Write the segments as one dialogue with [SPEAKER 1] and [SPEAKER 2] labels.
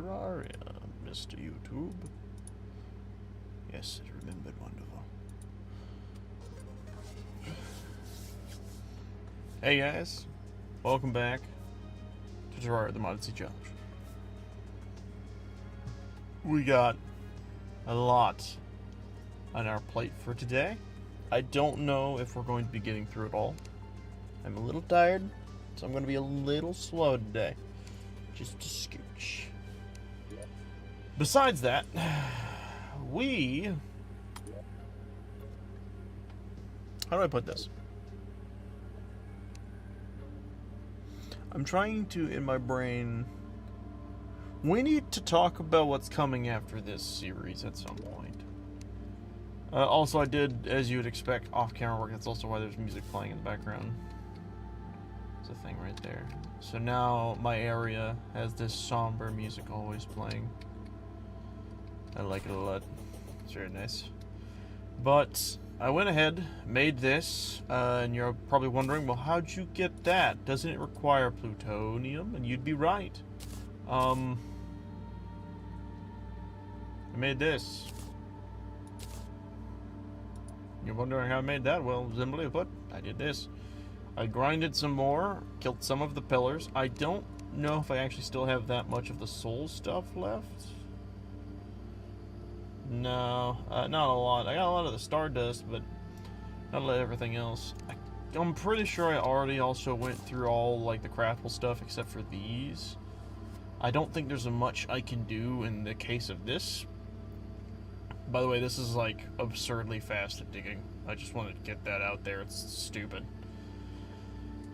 [SPEAKER 1] Terraria, Mr. YouTube. Yes, it remembered. Wonderful. Hey guys, welcome back to Terraria, the Modded Sea Challenge. We got a lot on our plate for today. I don't know if we're going to be getting through it all. I'm a little tired, so I'm going to be a little slow today. Just a scooch. Besides that, how do I put this? I'm trying to, in my brain, we need to talk about what's coming after this series at some point. Also, I did, as you would expect, off-camera work. That's also why there's music playing in the background. It's a thing right there. So now my area has this somber music always playing. I like it a lot. It's very nice. But I went ahead, made this, and you're probably wondering, well, how'd you get that? Doesn't it require plutonium? And you'd be right. I made this. You're wondering how I made that? Well, simply put, I did this. I grinded some more, killed some of the pillars. I don't know if I actually still have that much of the soul stuff left. No, not a lot. I got a lot of the stardust, but not a lot of everything else. I'm pretty sure I already also went through all like the craftable stuff except for these. I don't think there's much I can do in the case of this. By the way, this is like absurdly fast at digging. I just wanted to get that out there. It's stupid.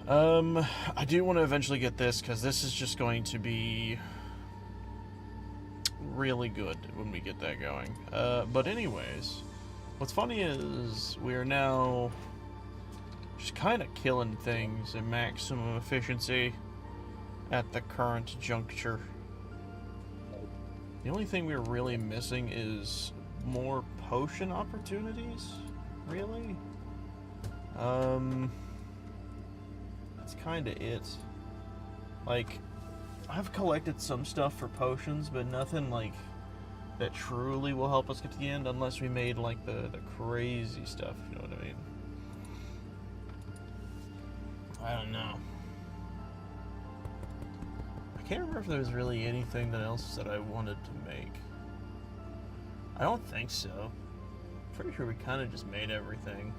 [SPEAKER 1] I do want to eventually get this because this is just going to be really good when we get that going. But anyways, what's funny is we are now just kind of killing things at maximum efficiency at the current juncture. The only thing we're really missing is more potion opportunities, really. That's kind of it. Like, I've collected some stuff for potions, but nothing like that truly will help us get to the end unless we made like the crazy stuff, if you know what I mean. I don't know. I can't remember if there was really anything else that I wanted to make. I don't think so. Pretty sure we kind of just made everything.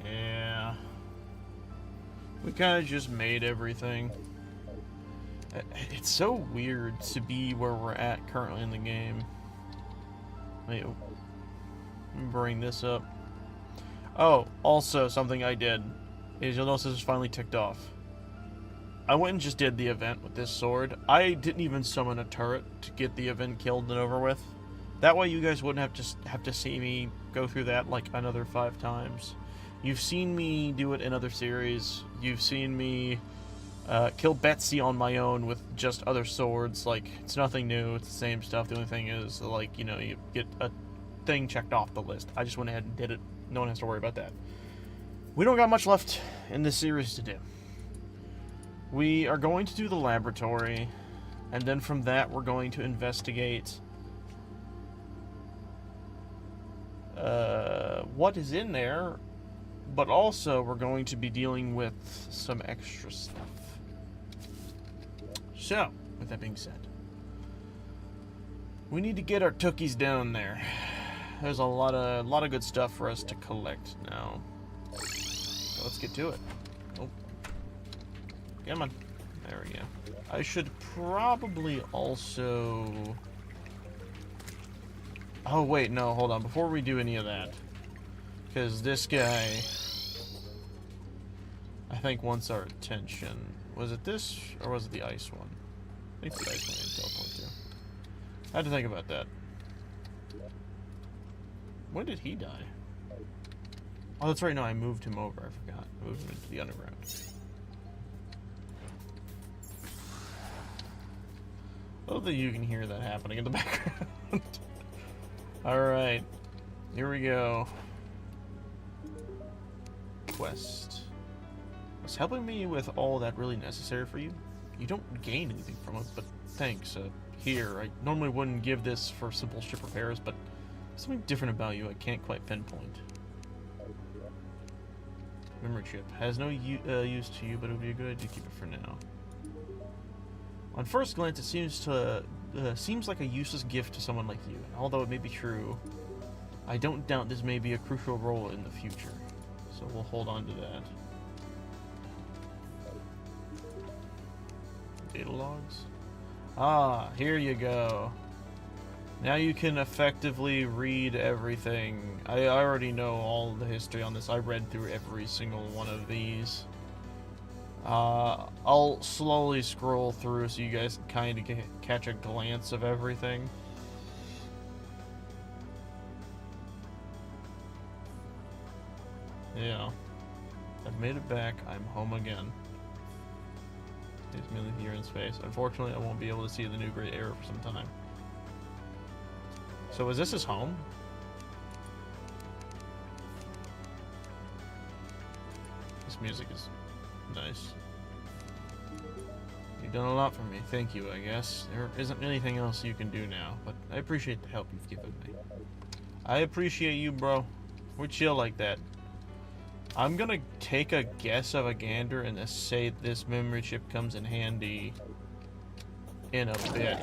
[SPEAKER 1] Yeah. We kind of just made everything. It's so weird to be where we're at currently in the game. Wait, let me bring this up. Oh, also something I did is you'll notice this is finally ticked off. I went and just did the event with this sword. I didn't even summon a turret to get the event killed and over with. That way you guys wouldn't have to see me go through that like another 5 times. You've seen me do it in other series. You've seen me kill Betsy on my own with just other swords. Like, it's nothing new. It's the same stuff. The only thing is, like, you know, you get a thing checked off the list. I just went ahead and did it. No one has to worry about that. We don't got much left in this series to do. We are going to do the laboratory, and then from that we're going to investigate what is in there, but also we're going to be dealing with some extra stuff. So, with that being said, we need to get our tookies down there. There's a lot of good stuff for us to collect now. So let's get to it. Oh. Come on. There we go. I should probably also... Oh, wait, no, hold on. Before we do any of that, because this guy, I think, wants our attention. Was it this, or was it the ice one? I think the ice one I didn't teleport to. I had to think about that. When did he die? Oh, that's right, no, I moved him over. I forgot. I moved him into the underground. I love that you can hear that happening in the background. Alright. Here we go. Quest. Was helping me with all that really necessary for you? You don't gain anything from it, but thanks. Here, I normally wouldn't give this for simple ship repairs, but something different about you I can't quite pinpoint. Memory chip. Has no use to you, but it would be a good idea to keep it for now. On first glance, it seems like a useless gift to someone like you. Although it may be true, I don't doubt this may be a crucial role in the future. So we'll hold on to that. Data logs? Ah, here you go. Now you can effectively read everything. I already know all the history on this. I read through every single one of these. I'll slowly scroll through so you guys can kind of catch a glance of everything. Yeah. I've made it back. I'm home again. It's mainly here in space. Unfortunately, I won't be able to see the new great era for some time. So is this his home? This music is nice. You've done a lot for me. Thank you, I guess. There isn't anything else you can do now, but I appreciate the help you've given me. I appreciate you, bro. We chill like that. I'm gonna take a guess of a gander and say this memory chip comes in handy in a bit.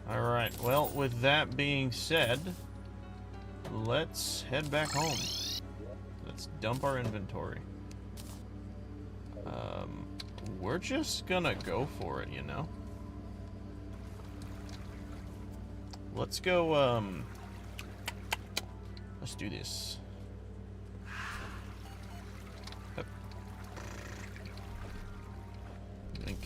[SPEAKER 1] Alright, well, with that being said, let's head back home. Let's dump our inventory. We're just gonna go for it, you know? Let's go, let's do this. Yep. I think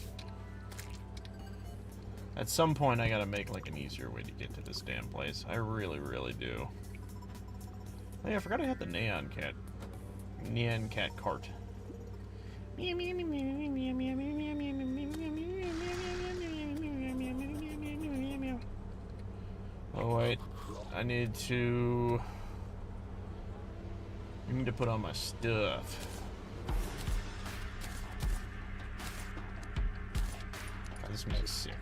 [SPEAKER 1] at some point I gotta make like an easier way to get to this damn place. I really, really do. Oh yeah, I forgot I had the Neon Cat cart. Oh wait, I need to put on my stuff. God, this music's sick.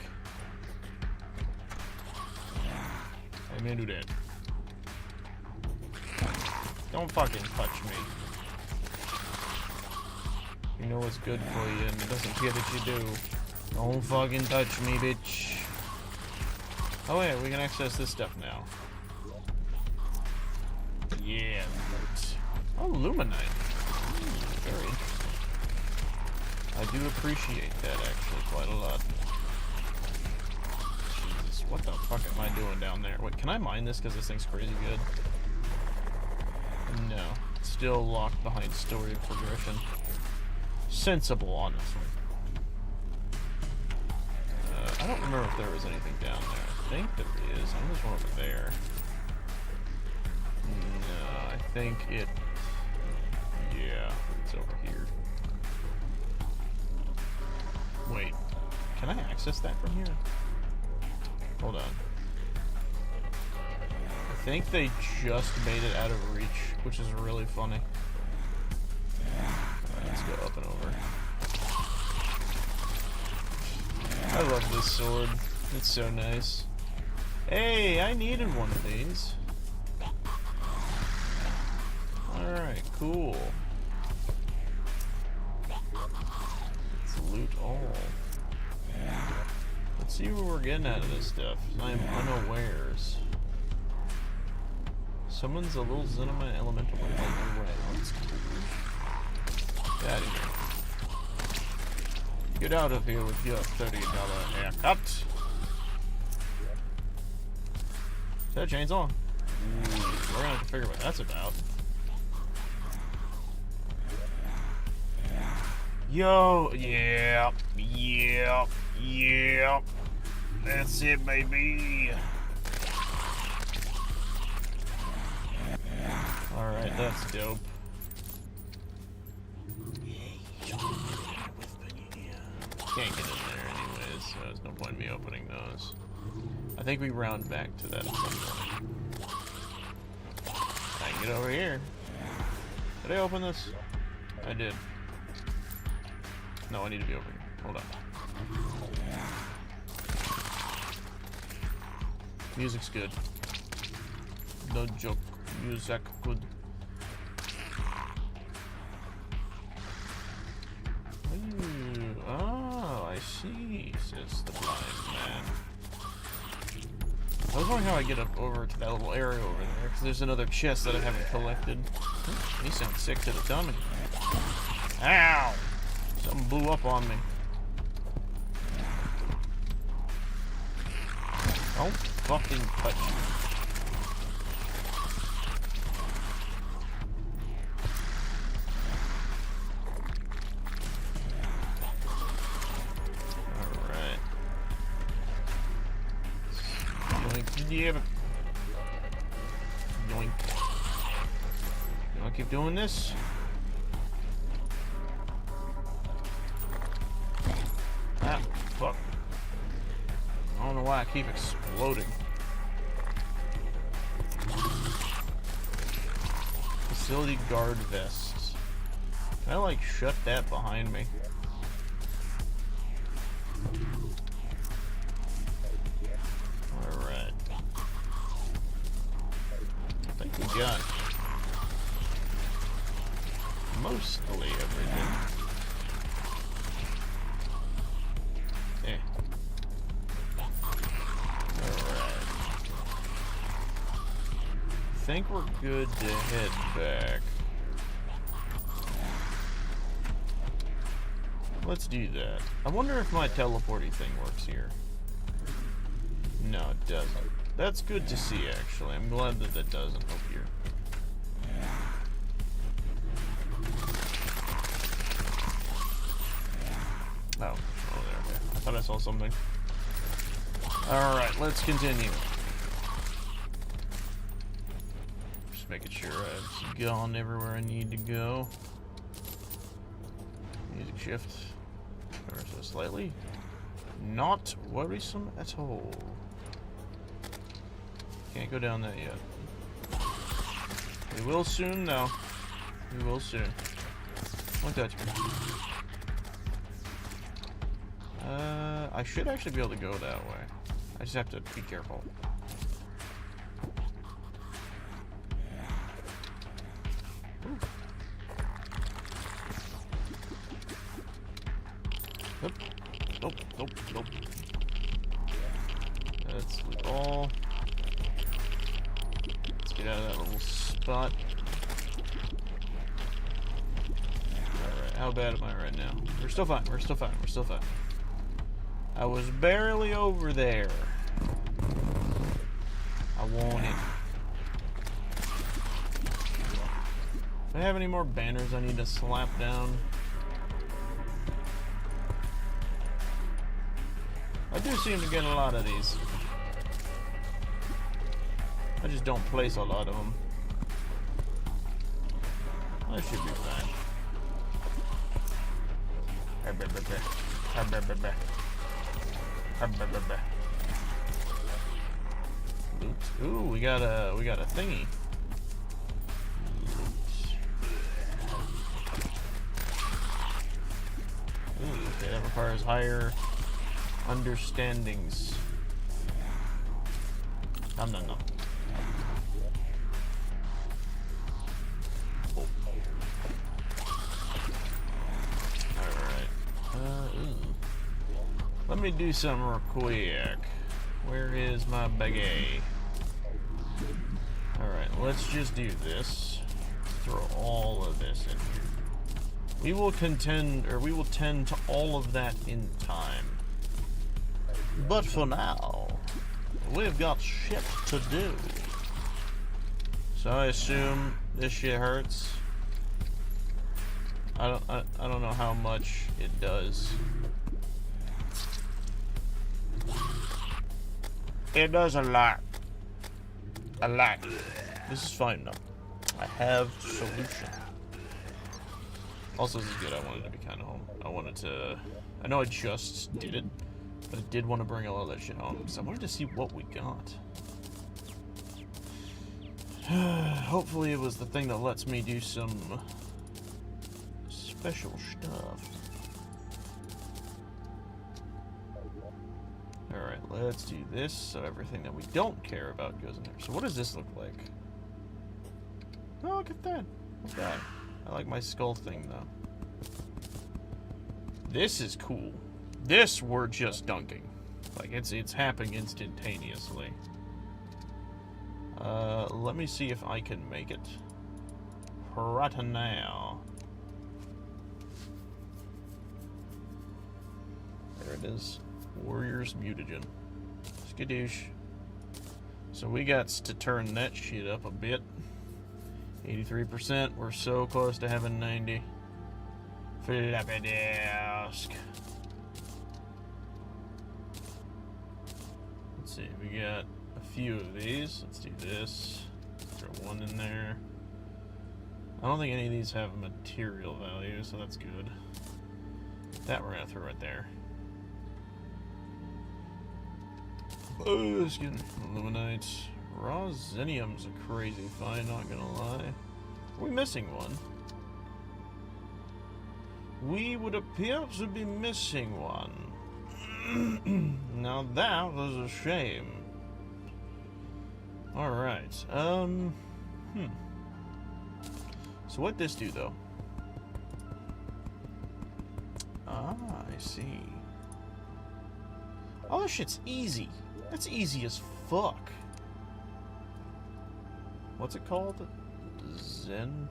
[SPEAKER 1] I'm gonna do that. Don't fucking touch me. You know what's good for you, and it doesn't care that you do. Don't fucking touch me, bitch. Oh yeah, we can access this stuff now. Yeah. Oh, Luminite. Very interesting. I do appreciate that actually quite a lot. Jesus, what the fuck am I doing down there? Wait, can I mine this because this thing's crazy good? No. Still locked behind story progression. Sensible, honestly. I don't remember if there was anything down there. I think there is. There's one over there. No, I think it... Yeah, it's over here. Wait, can I access that from here? Hold on. I think they just made it out of reach, which is really funny. Let's go up and over. I love this sword. It's so nice. Hey, I needed one of these. Alright, cool. Let's loot all. Let's see what we're getting out of this stuff. I'm unawares. Summons a little Xenomite elemental with lightning ray. That's cool. Get out of here. Get out of here with your $30 haircut. Is that a chainsaw? Ooh, we're gonna have to figure out what that's about. Yo, yeah. That's it, baby. Alright, that's dope. Can't get in there anyways, so there's no point in me opening those. I think we round back to that at some point. I can get over here. Did I open this? I did. No, I need to be over here. Hold on. Music's good. No joke. Music good. Ooh, oh, I see, says the blind man. I was wondering how I get up over to that little area over there, because there's another chest that I haven't collected. Ooh, he sounds sick to the tummy. Ow! Something blew up on me. Don't fucking touch me. Yeah, but yoink. You wanna keep doing this? Ah, fuck. I don't know why I keep exploding. Facility guard vests. Can I, like, shut that behind me? Got mostly everything. Eh. Alright. I think we're good to head back. Let's do that. I wonder if my teleporting thing works here. No, it doesn't. That's good to see, actually. I'm glad that that doesn't help here. Oh, there. Okay. I thought I saw something. Alright, let's continue. Just making sure I've gone everywhere I need to go. Music shift. Ever so slightly. Not worrisome at all. Can't go down that yet. We will soon, though. We will soon. Don't touch me. I should actually be able to go that way. I just have to be careful. Ooh. Nope. Nope. Nope. Nope. That's all. Get out of that little spot. Alright, how bad am I right now? We're still fine, we're still fine, we're still fine. I was barely over there. I want it. Do I have any more banners I need to slap down? I do seem to get a lot of these. I just don't place a lot of them. I should be fine. Loot. Ooh, we got a thingy. Ooh, okay, that requires higher understandings. No. Let me do something real quick. Where is my baggie? Alright, let's just do this. Throw all of this in here. We will tend to all of that in time. But for now, we've got shit to do. So I assume this shit hurts. I don't know how much it does. It does a lot. A lot. This is fine now. I have solution. Also, this is good. I wanted to be kind of home. I know I just did it, but I did want to bring a lot of that shit home because I wanted to see what we got. Hopefully it was the thing that lets me do some special stuff. Alright, let's do this so everything that we don't care about goes in there. So what does this look like? Oh, look at that. Look at that. I like my skull thing, though. This is cool. This we're just dunking. Like, it's happening instantaneously. Let me see if I can make it. Right now. There it is. Warrior's Mutagen. Skadoosh. So we got to turn that shit up a bit. 83%. We're so close to having 90. Floppy disk. Let's see. We got a few of these. Let's do this. Throw one in there. I don't think any of these have material value, so that's good. That we're gonna throw right there. Oh, excuse me. Illuminite. Raw Zenium's a crazy find, not gonna lie. Are we missing one? We would appear to be missing one. Now that was a shame. Alright, So what'd this do, though? Ah, I see. Oh, this shit's easy. That's easy as fuck. What's it called? Zen?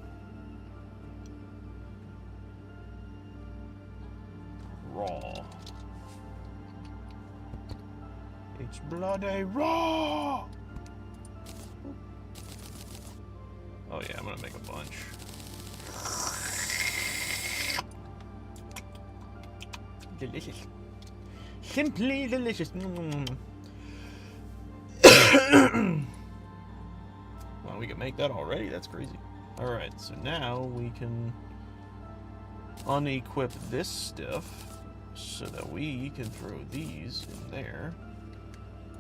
[SPEAKER 1] Raw. It's bloody raw! Oh yeah, I'm gonna make a bunch. Delicious. Simply delicious. Well, we can make that already. That's crazy. Alright, so now we can unequip this stuff so that we can throw these in there.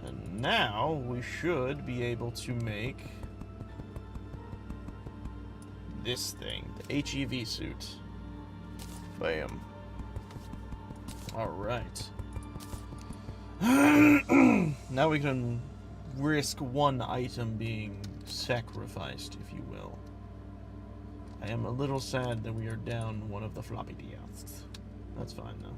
[SPEAKER 1] And now we should be able to make this thing, the HEV suit. Bam. Alright. Now we can risk one item being sacrificed, if you will. I am a little sad that we are down one of the floppy disks. That's fine, though.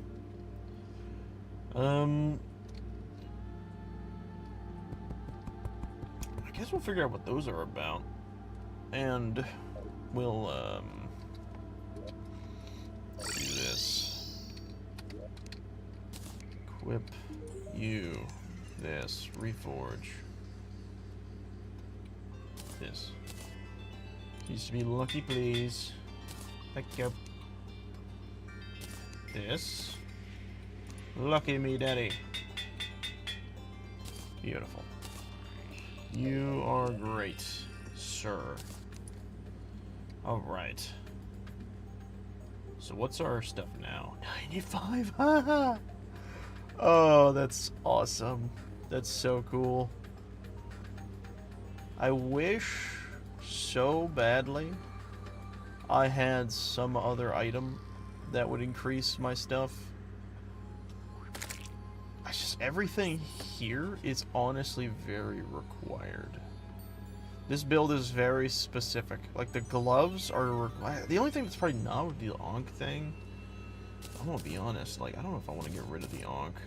[SPEAKER 1] I guess we'll figure out what those are about. And we'll, do this. Equip you. This. Reforge. This. Used to be lucky, please. Thank you. This. Lucky me, daddy. Beautiful. You are great, sir. Alright. So what's our stuff now? 95? Haha! Oh, that's awesome. That's so cool. I wish so badly I had some other item that would increase my stuff. Everything here is honestly very required. This build is very specific. Like, the gloves are the only thing that's probably not with the Ankh thing. I'm gonna be honest, like, I don't know if I want to get rid of the Ankh.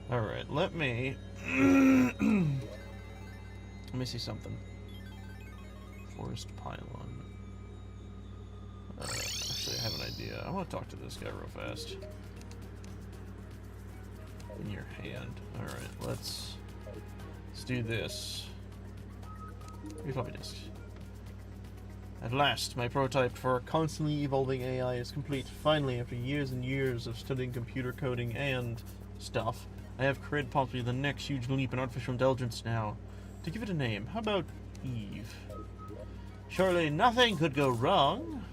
[SPEAKER 1] Alright, let me see something. Forest pylon. Actually, I have an idea. I want to talk to this guy real fast. In your hand. Alright, let's do this. Floppy disks. At last, my prototype for a constantly evolving AI is complete. Finally, after years and years of studying computer coding and stuff, I have created possibly the next huge leap in artificial intelligence now. To give it a name, how about Eve? Surely nothing could go wrong.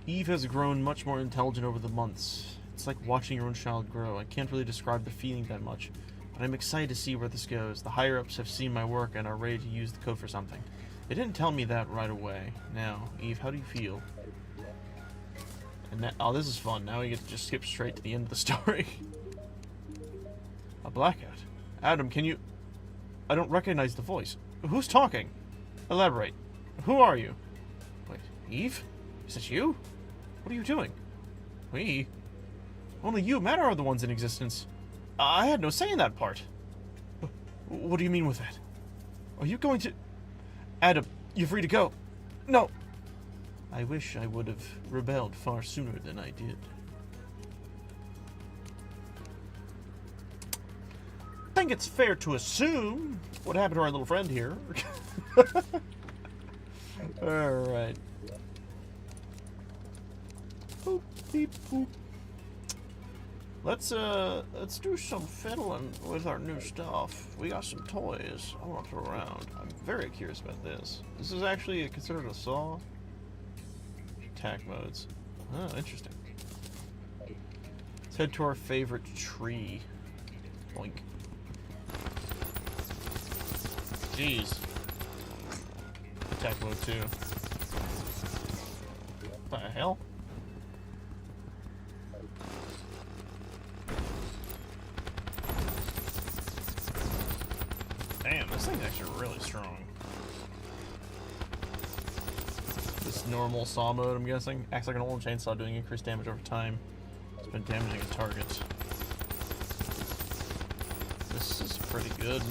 [SPEAKER 1] Eve has grown much more intelligent over the months. It's like watching your own child grow. I can't really describe the feeling that much, but I'm excited to see where this goes. The higher-ups have seen my work and are ready to use the code for something. They didn't tell me that right away. Now, Eve, how do you feel? And that, oh, this is fun. Now we get to just skip straight to the end of the story. A blackout. Adam, can you... I don't recognize the voice. Who's talking? Elaborate. Who are you? Wait, Eve? Is it you? What are you doing? We? Only you and Matt are the ones in existence. I had no say in that part. What do you mean with that? Are you going to... Adam, you're free to go. No. I wish I would have rebelled far sooner than I did. I think it's fair to assume what happened to our little friend here. Alright. Boop, beep, boop. Let's do some fiddling with our new stuff. We got some toys I want to throw around. I'm very curious about this. This is actually considered a saw. Attack modes. Oh, interesting. Let's head to our favorite tree. Boink. Jeez. Attack mode 2. What the hell? Damn, this thing's actually really strong. This normal saw mode, I'm guessing, acts like an old chainsaw, doing increased damage over time. It's been damaging a target. This is pretty good.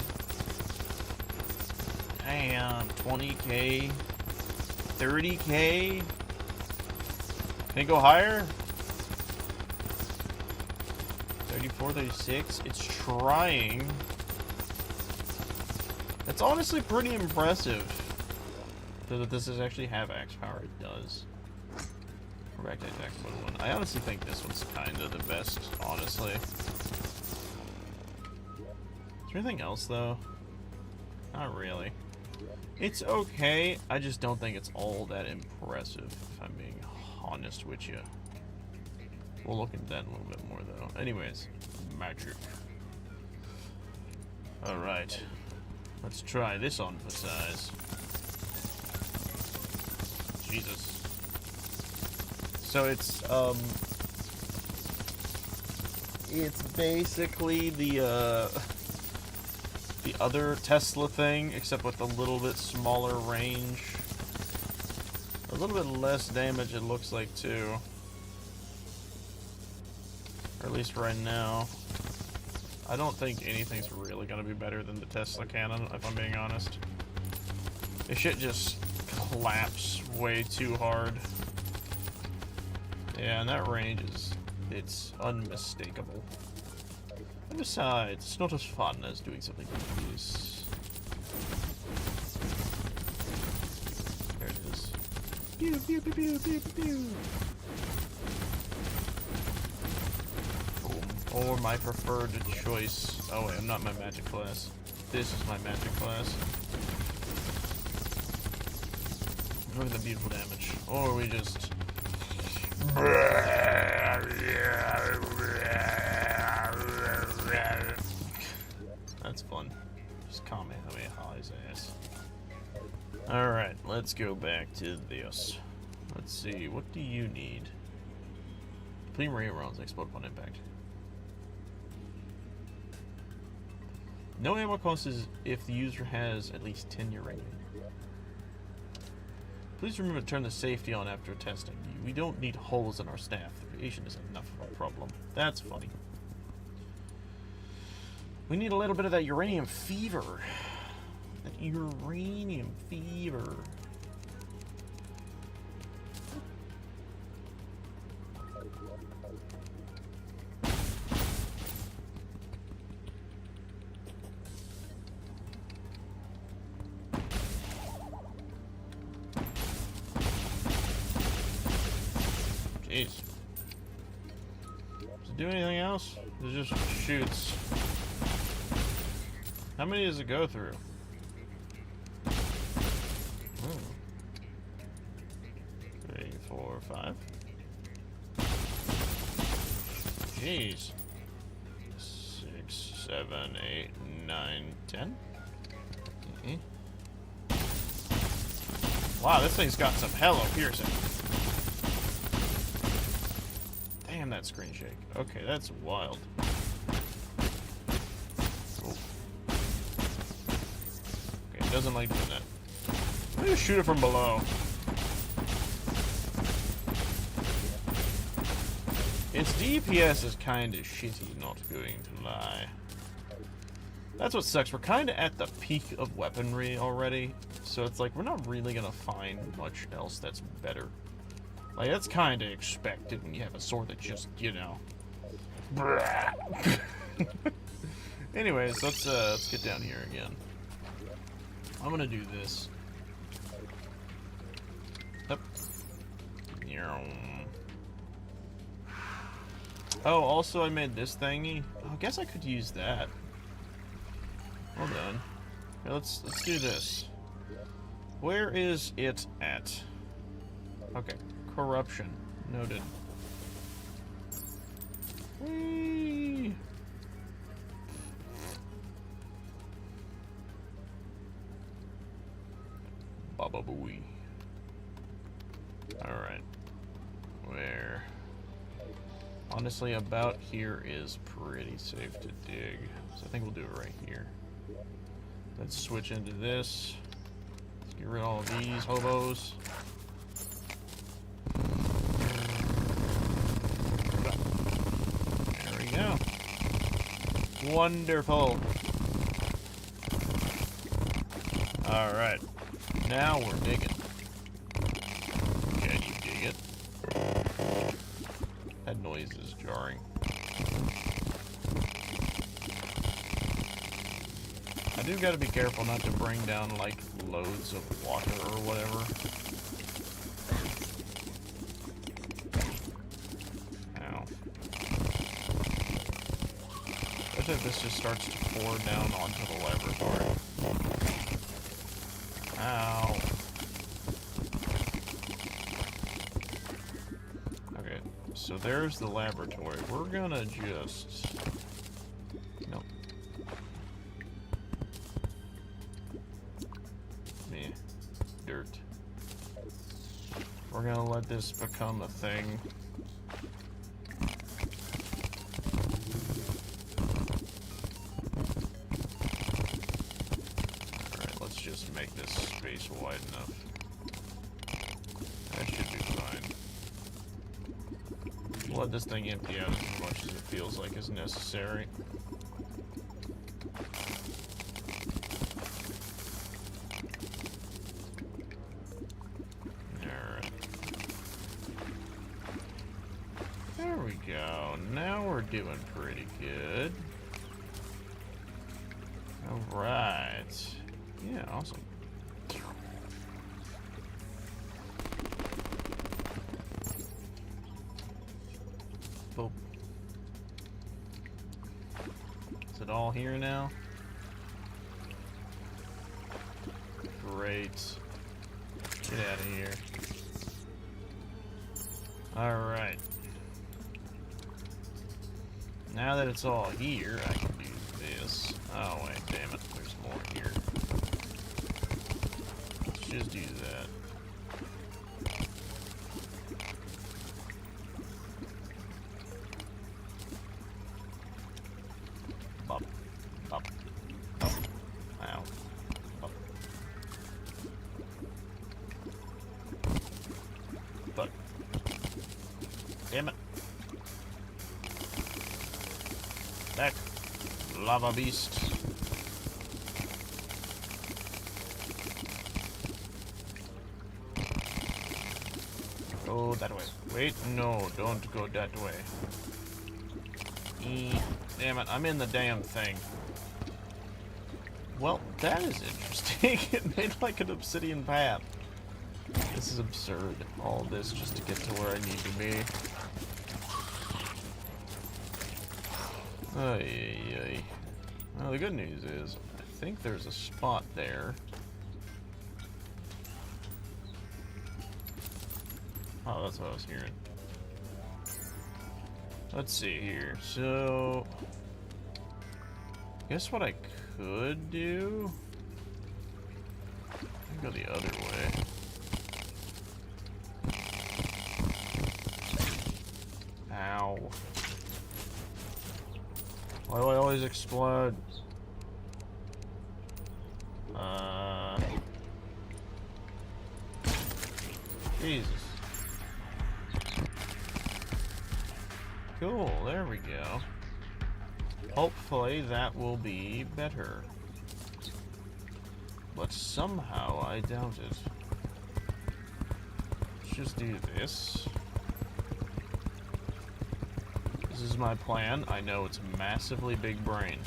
[SPEAKER 1] Damn, 20k, 30k. Can it go higher? 34, 36. It's trying. That's honestly pretty impressive. That this does actually have axe power. It does. We're back to attack mode 1. I honestly think this one's kind of the best, honestly. Is there anything else, though? Not really. It's okay. I just don't think it's all that impressive, if I'm being honest with you. We'll look into that a little bit more, though. Anyways, magic. Alright. Let's try this on for size. Jesus. So it's basically the other Tesla thing, except with a little bit smaller range. A little bit less damage, it looks like, too. Or at least right now. I don't think anything's really gonna be better than the Tesla cannon, if I'm being honest. This shit just claps way too hard. Yeah, and that range it's unmistakable. And besides, it's not as fun as doing something like this. There it is. Pew, pew, pew, pew, pew, pew, pew. Or my preferred choice. Oh wait, I'm not my magic class. This is my magic class. Look at the beautiful damage. Or we just... That's fun. Just Kamehameha his ass. Alright, let's go back to this. Let's see, what do you need? Depleting marine rounds explode upon impact. No ammo cost is if the user has at least 10 uranium. Please remember to turn the safety on after testing. We don't need holes in our staff. The radiation is enough of a problem. That's funny. We need a little bit of that uranium fever. That uranium fever. Jeez. Does it do anything else? It just shoots. How many does it go through? Oh. 3, 4, 5. Jeez. 6, 7, 8, 9, 10. Wow, this thing's got some hella piercing. And that screen shake. Okay, that's wild. Oh. Okay, it doesn't like doing that. Let me just shoot it from below. Its DPS is kind of shitty, not going to lie. That's what sucks. We're kind of at the peak of weaponry already, so it's like we're not really gonna find much else that's better. Like, that's kind of expected when you have a sword that just, you know. Anyways, let's get down here again. I'm gonna do this. Up. Oh, also I made this thingy. Oh, I guess I could use that. Hold on. Okay, let's do this. Where is it at? Okay, corruption. Noted. Whee! Baba booey. Alright. Where? Honestly, about here is pretty safe to dig. So I think we'll do it right here. Let's switch into this. Let's get rid of all of these hobos. There we go. Wonderful. Alright. Now we're digging. Can you dig it? That noise is jarring. I do gotta be careful not to bring down, like, loads of water or whatever. Ow. I think this just starts to pour down onto the laboratory. Ow. Okay, so there's the laboratory. We're gonna just... Nope. Meh. Dirt. We're gonna let this become a thing. Alright, let's just make this space wide enough. That should be fine. We'll let this thing empty out as much as it feels like is necessary. Alright. There we go. Now we're doing pretty good. Alright. Yeah, awesome. Boop. Is it all here now? Great. Get out of here. Alright. Now that it's all here, I can do this. Oh, wait, damn it. There's more here. Let's just do that. Bop. Bop. Bop. Ow. Bop. But. Damn it. Back. Lava beast. Go that way. Wait, no, don't go that way. Damn it, I'm in the damn thing. Well, that is interesting. It made like an obsidian path. This is absurd. All this just to get to where I need to be. Ay. Well, the good news is, I think there's a spot there. Oh, that's what I was hearing. Let's see here. So, guess what I could do? I could go the other way. Ow. Ow. Why do I always explode? Jesus. Cool, there we go. Hopefully that will be better. But somehow I doubt it. Let's just do this. This is my plan. I know it's massively big brain.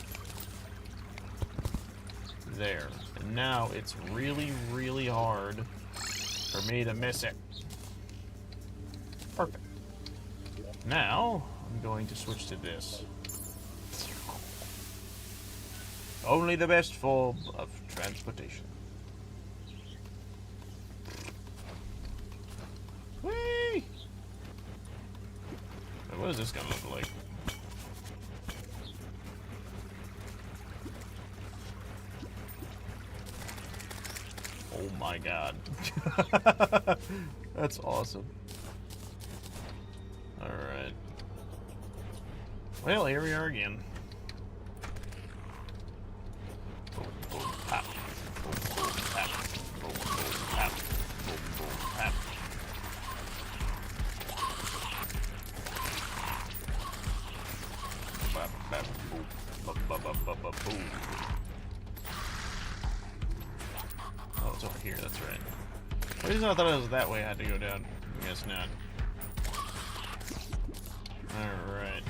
[SPEAKER 1] There. And now it's really, really hard for me to miss it. Perfect. Now, I'm going to switch to this. Only the best form of transportation. Whee! What is this gonna look like? Oh my god. That's awesome. Alright. Well, here we are again. Boom, boom, pop. Boom, boom, pop. Boom, boom, pop. Boom, boom, pop. Bop, bop, boom. Bop, bop, bop, bop, bop, boom. Oh, it's over here, that's right. The reason I thought it was that way I had to go down. I guess not. Alright.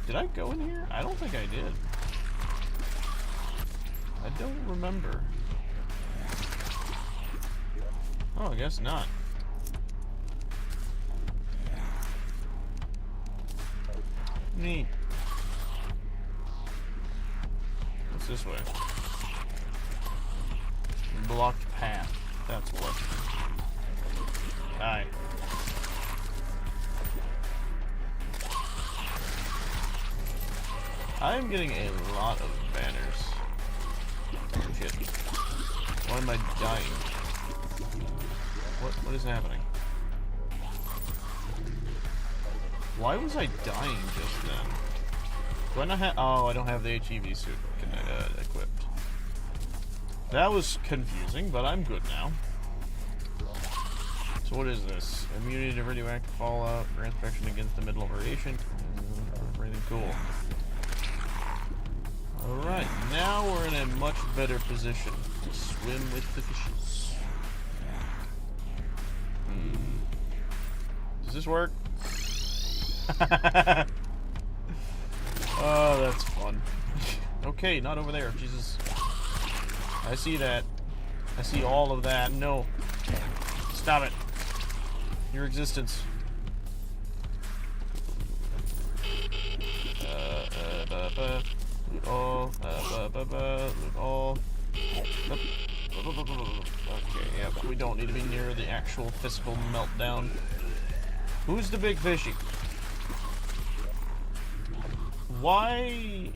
[SPEAKER 1] Did I go in here? I don't think I did. I don't remember. Oh, I guess not. Neat. What's this way? Blocked path. That's what. Hi. I'm getting a lot of banners. Oh, shit. Why am I dying? What is happening? Why was I dying just then? Do I not have... Oh, I don't have the HEV suit equipped. That was confusing, but I'm good now. So what is this? Immunity to radioactive fallout, grants protection against the middle of radiation. Everything cool. Alright, now we're in a much better position to swim with the fishes. Does this work? Oh, that's fun. Okay, not over there. Jesus. I see that. I see all of that. No. Stop it. Your existence. Loot all. Loot all. Okay, yeah, but we don't need to be near the actual physical meltdown. Who's the big fishy? Why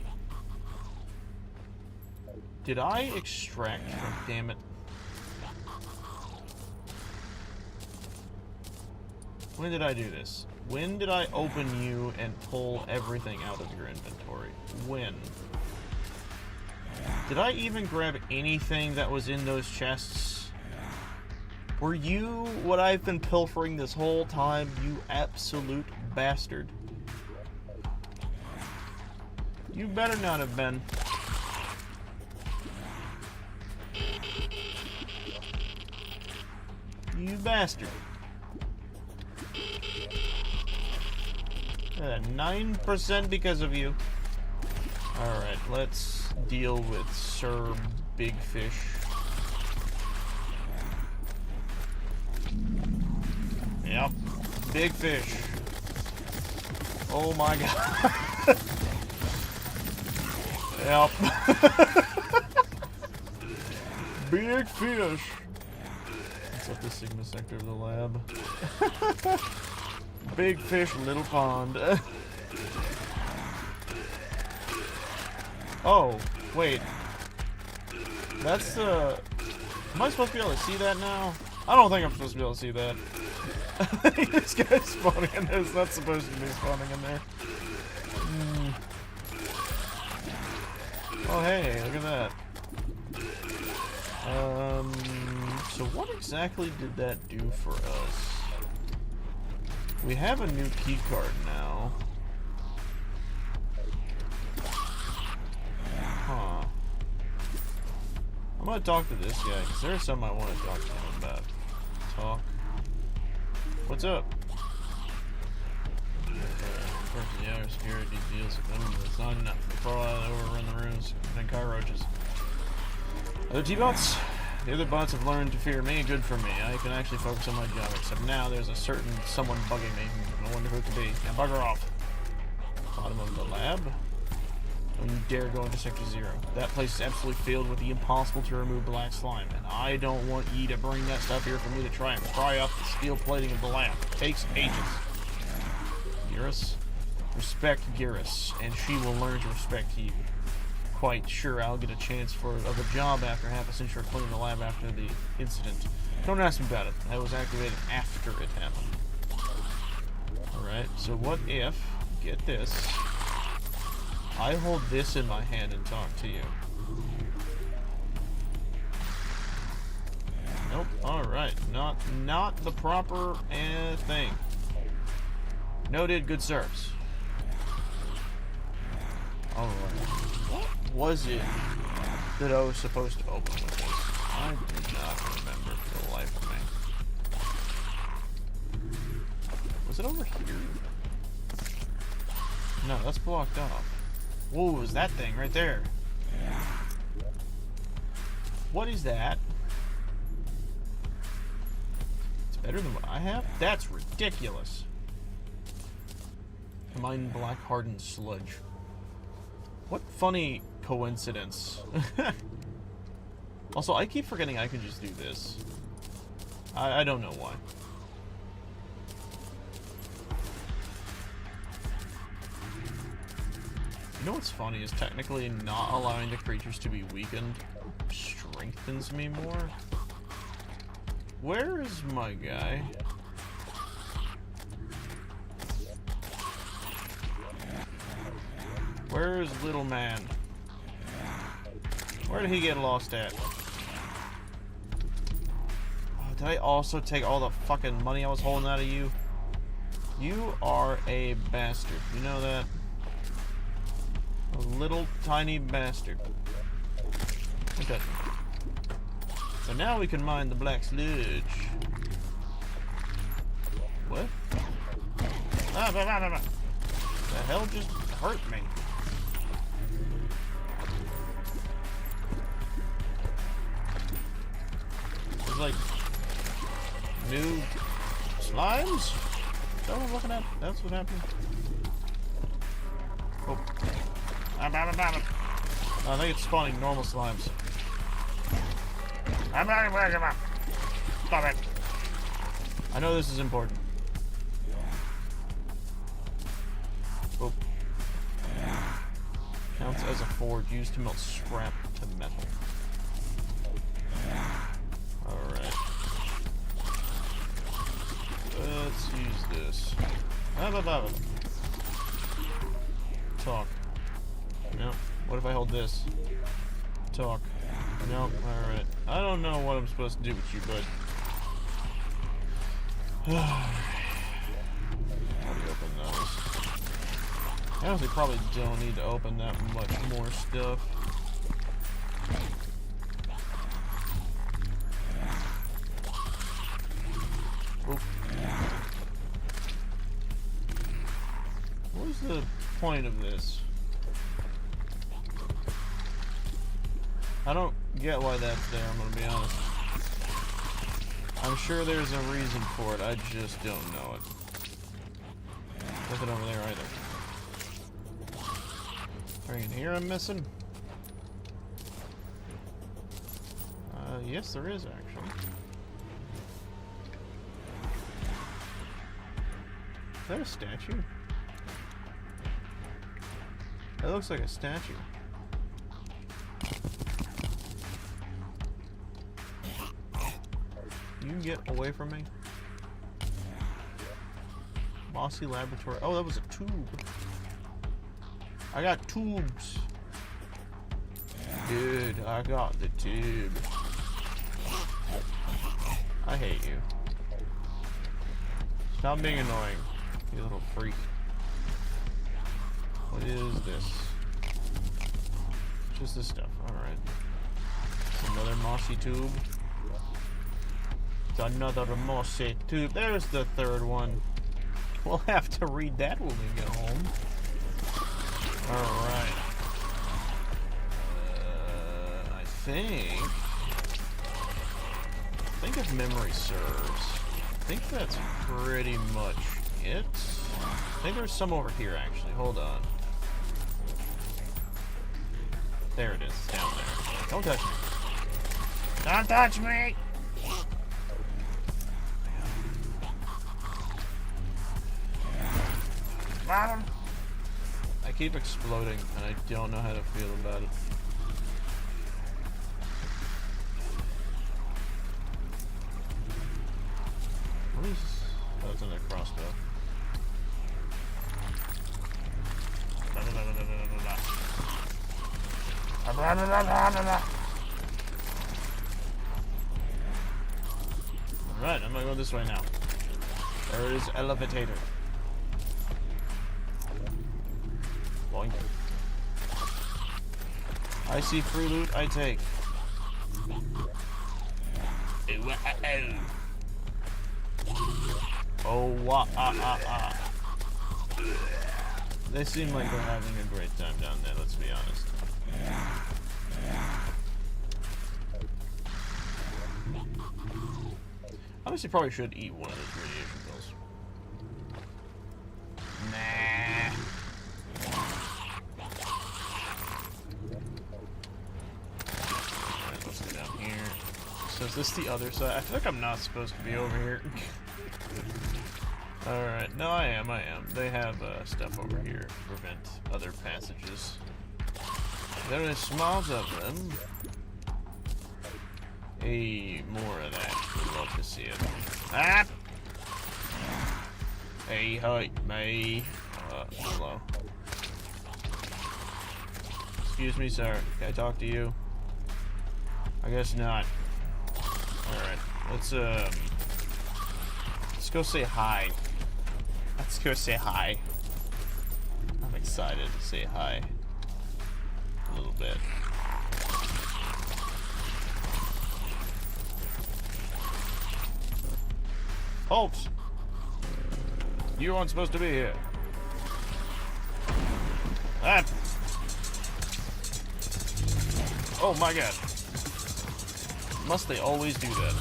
[SPEAKER 1] did I extract him? Damn it. When did I do this? When did I open you and pull everything out of your inventory? When? Did I even grab anything that was in those chests? Were you what I've been pilfering this whole time, you absolute bastard? You better not have been. You bastard. 9% because of you. Alright, let's deal with Sir Big Fish. Yep, big fish. Oh my god. Yep. Big fish. What's up the Sigma sector of the lab? Big fish, little pond. Oh, wait. That's the... Am I supposed to be able to see that now? I don't think I'm supposed to be able to see that. This guy's spawning in there. It's not supposed to be spawning in there. Oh, hey, look at that. So what exactly did that do for us? We have a new key card now. Huh. I'm gonna talk to this guy, because there's something I want to talk to him about. Talk. What's up? The outer security deals with them, but it's not enough. They crawl out and overrun the rooms, and cockroaches. Other T-bots? The other bots have learned to fear me. Good for me. I can actually focus on my job, except now there's a certain someone bugging me. I wonder who it could be. Now bugger off. Bottom of the lab. Don't you dare go into Sector 0. That place is absolutely filled with the impossible to remove black slime, and I don't want ye to bring that stuff here for me to try and pry off the steel plating of the lab. It takes ages. Gyrus? Respect Gyrus, and she will learn to respect you. Quite sure I'll get a chance of a job after half a century cleaning the lab after the incident. Don't ask me about it. I was activated after it happened. Alright, so what if, get this, I hold this in my hand and talk to you? Nope, alright, not the proper thing. Noted, good service. Alright. What was it that I was supposed to open with this? I do not remember for the life of me. Was it over here? No, that's blocked off. Whoa, was that thing right there? What is that? It's better than what I have? That's ridiculous. Mine black hardened sludge. What funny coincidence. Also, I keep forgetting I can just do this. I don't know why. You know what's funny is technically not allowing the creatures to be weakened strengthens me more. Where is my guy? Where is little man? Where did he get lost at? Oh, did I also take all the fucking money I was holding out of you? You are a bastard. You know that? A little tiny bastard. Okay. So now we can mine the black sludge. What? The hell just hurt me? There's like new slimes? Is that what I'm looking at? That's what happened? Oh. I think it's spawning normal slimes. Stop it. I know this is important. Oh. Counts as a forge used to melt scrap to metal. Alright. Let's use this. Talk. No. What if I hold this? Talk. No. Alright. I don't know what I'm supposed to do with you, bud. How do you open those? I honestly probably don't need to open that much more stuff. Oop. What is the point of this? I don't get why that's there, I'm gonna be honest. I'm sure there's a reason for it, I just don't know it. Nothing over there either. Anything in here I'm missing? Yes there is actually. Is that a statue? That looks like a statue. You can get away from me. Mossy laboratory. Oh, that was a tube. I got tubes. Dude, I got the tube. I hate you. Stop being annoying, you little freak. What is this? Just this stuff. Alright. Another mossy tube. It's another mossy tube. There's the third one. We'll have to read that when we get home. Alright. I think if memory serves, I think that's pretty much it. I think there's some over here, actually. Hold on. There it is. It's down there. Don't touch me. Don't touch me! Bottom! I keep exploding, and I don't know how to feel about it. What is... Oh, it's another crossbow. Alright, I'm gonna go this way now. There is elevator. Boink. I see free loot, I take. Oh, wah, They seem like they're having a great time down there, let's be honest. Honestly, probably should eat one of those radiation pills. Nah. Alright, let's go down here. So is this the other side? I feel like I'm not supposed to be over here. Alright, no I am. They have stuff over here to prevent other passages. There is smalls of them. Hey, more of that. Would love to see it. Ah! Hey, hi, me. Hello. Excuse me, sir. Can I talk to you? I guess not. Alright, let's go say hi. Let's go say hi. I'm excited to say hi. A little bit. Halt! You aren't supposed to be here. Ah! Oh my god. Must they always do that?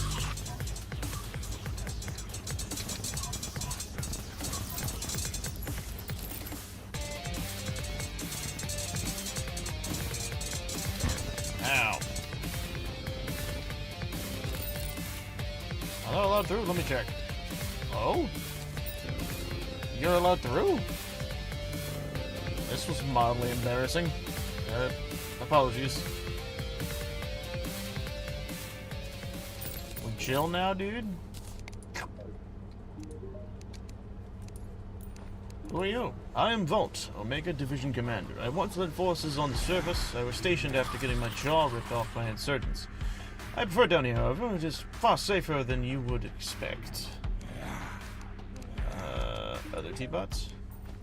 [SPEAKER 1] Ow. Am I allowed through? Let me check. Oh? You're allowed through? This was mildly embarrassing. Apologies. We chill now, dude? Who are you? I am Volt, Omega Division Commander. I once led forces on the surface. I was stationed after getting my jaw ripped off by insurgents. I prefer down here, however. It is far safer than you would expect. Other T-bots?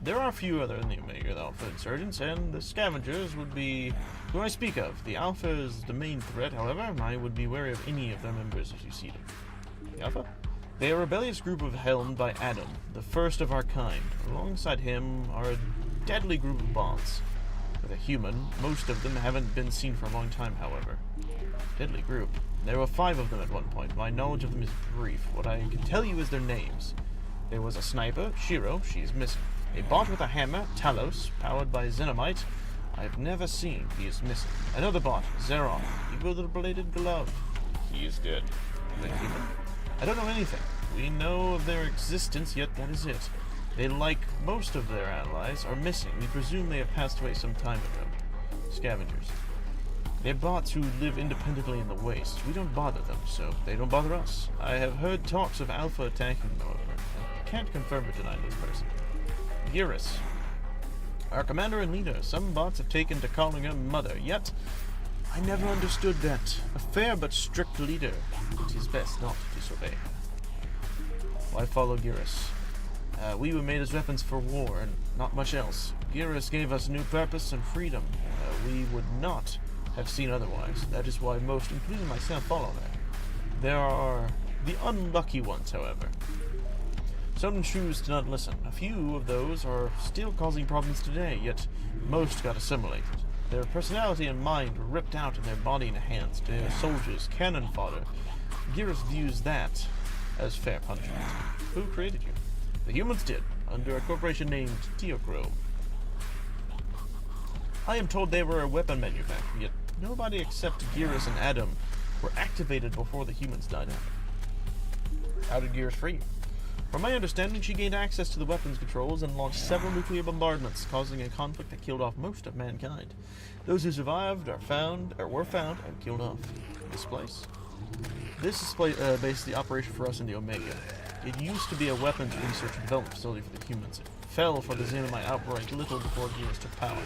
[SPEAKER 1] There are a few other in the Omega Alpha insurgents, and the scavengers would be who I speak of. The Alpha is the main threat, however. I would be wary of any of their members as you see them. The Alpha? They are a rebellious group helmed by Adam, the first of our kind. Alongside him are a deadly group of bots. With a human, most of them haven't been seen for a long time, however. Deadly group. There were 5 of them at one point. My knowledge of them is brief. What I can tell you is their names. There was a sniper, Shiro, she is missing. A bot with a hammer, Talos, powered by Xenomite, I've never seen, he is missing. Another bot, Zeron, eagle with a bladed glove, he is dead. The human? I don't know anything. We know of their existence, yet that is it. They, like most of their allies, are missing. We presume they have passed away some time ago. Scavengers. They're bots who live independently in the waste. We don't bother them, so they don't bother us. I have heard talks of Alpha attacking them, however. can't confirm or deny this person. Eurus, our commander and leader. Some bots have taken to calling her mother, yet I never understood that. A fair but strict leader, it is best not to disobey her. Why follow Eurus? We were made as weapons for war, and not much else. Eurus gave us new purpose and freedom. We would not have seen otherwise. That is why most, including myself, follow her. There are the unlucky ones, however. Some choose to not listen. A few of those are still causing problems today, yet most got assimilated. Their personality and mind were ripped out and their body enhanced. They are soldiers, cannon fodder. Eurus views that as fair punishment. Who created you? The humans did, under a corporation named Teochrome. I am told they were a weapon manufacturer, yet nobody except Eurus and Adam were activated before the humans died out. How did Eurus free you? From my understanding, she gained access to the weapons controls and launched several nuclear bombardments, causing a conflict that killed off most of mankind. Those who survived were found and killed off. This place? This is basically operation for us in the Omega. It used to be a weapons research and development facility for the humans. It fell for the Xenomite outbreak little before Eurus took power.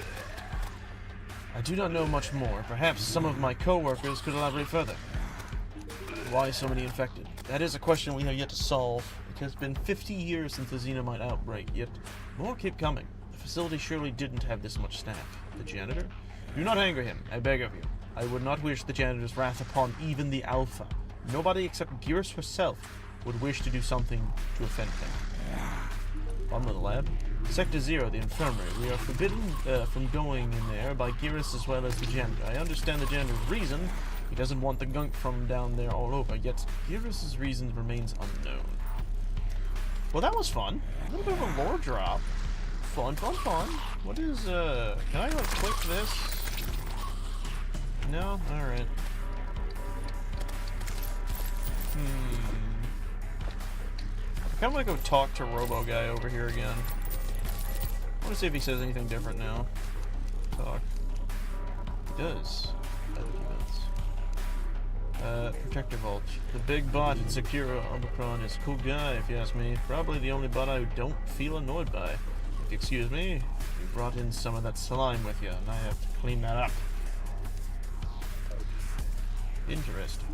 [SPEAKER 1] I do not know much more. Perhaps some of my co-workers could elaborate further. Why so many infected? That is a question we have yet to solve. It has been 50 years since the Xenomite outbreak, yet more keep coming. The facility surely didn't have this much staff. The janitor? Do not anger him, I beg of you. I would not wish the janitor's wrath upon even the Alpha. Nobody except Eurus herself would wish to do something to offend him. Bottom of the lab? Sector 0, the infirmary. We are forbidden from going in there by Eurus as well as the janitor. I understand the janitor's reason. He doesn't want the gunk from down there all over, yet Eurus's reason remains unknown. Well, that was fun. A little bit of a lore drop. Fun, fun, fun. What is, can I, like, click this? No? Alright. I kinda wanna go talk to Robo Guy over here again. I wanna see if he says anything different now. Talk. He does. Protector Vault. The big bot in Secure Omicron is a cool guy, if you ask me. Probably the only bot I don't feel annoyed by. If you excuse me, you brought in some of that slime with you, and I have to clean that up. Interesting.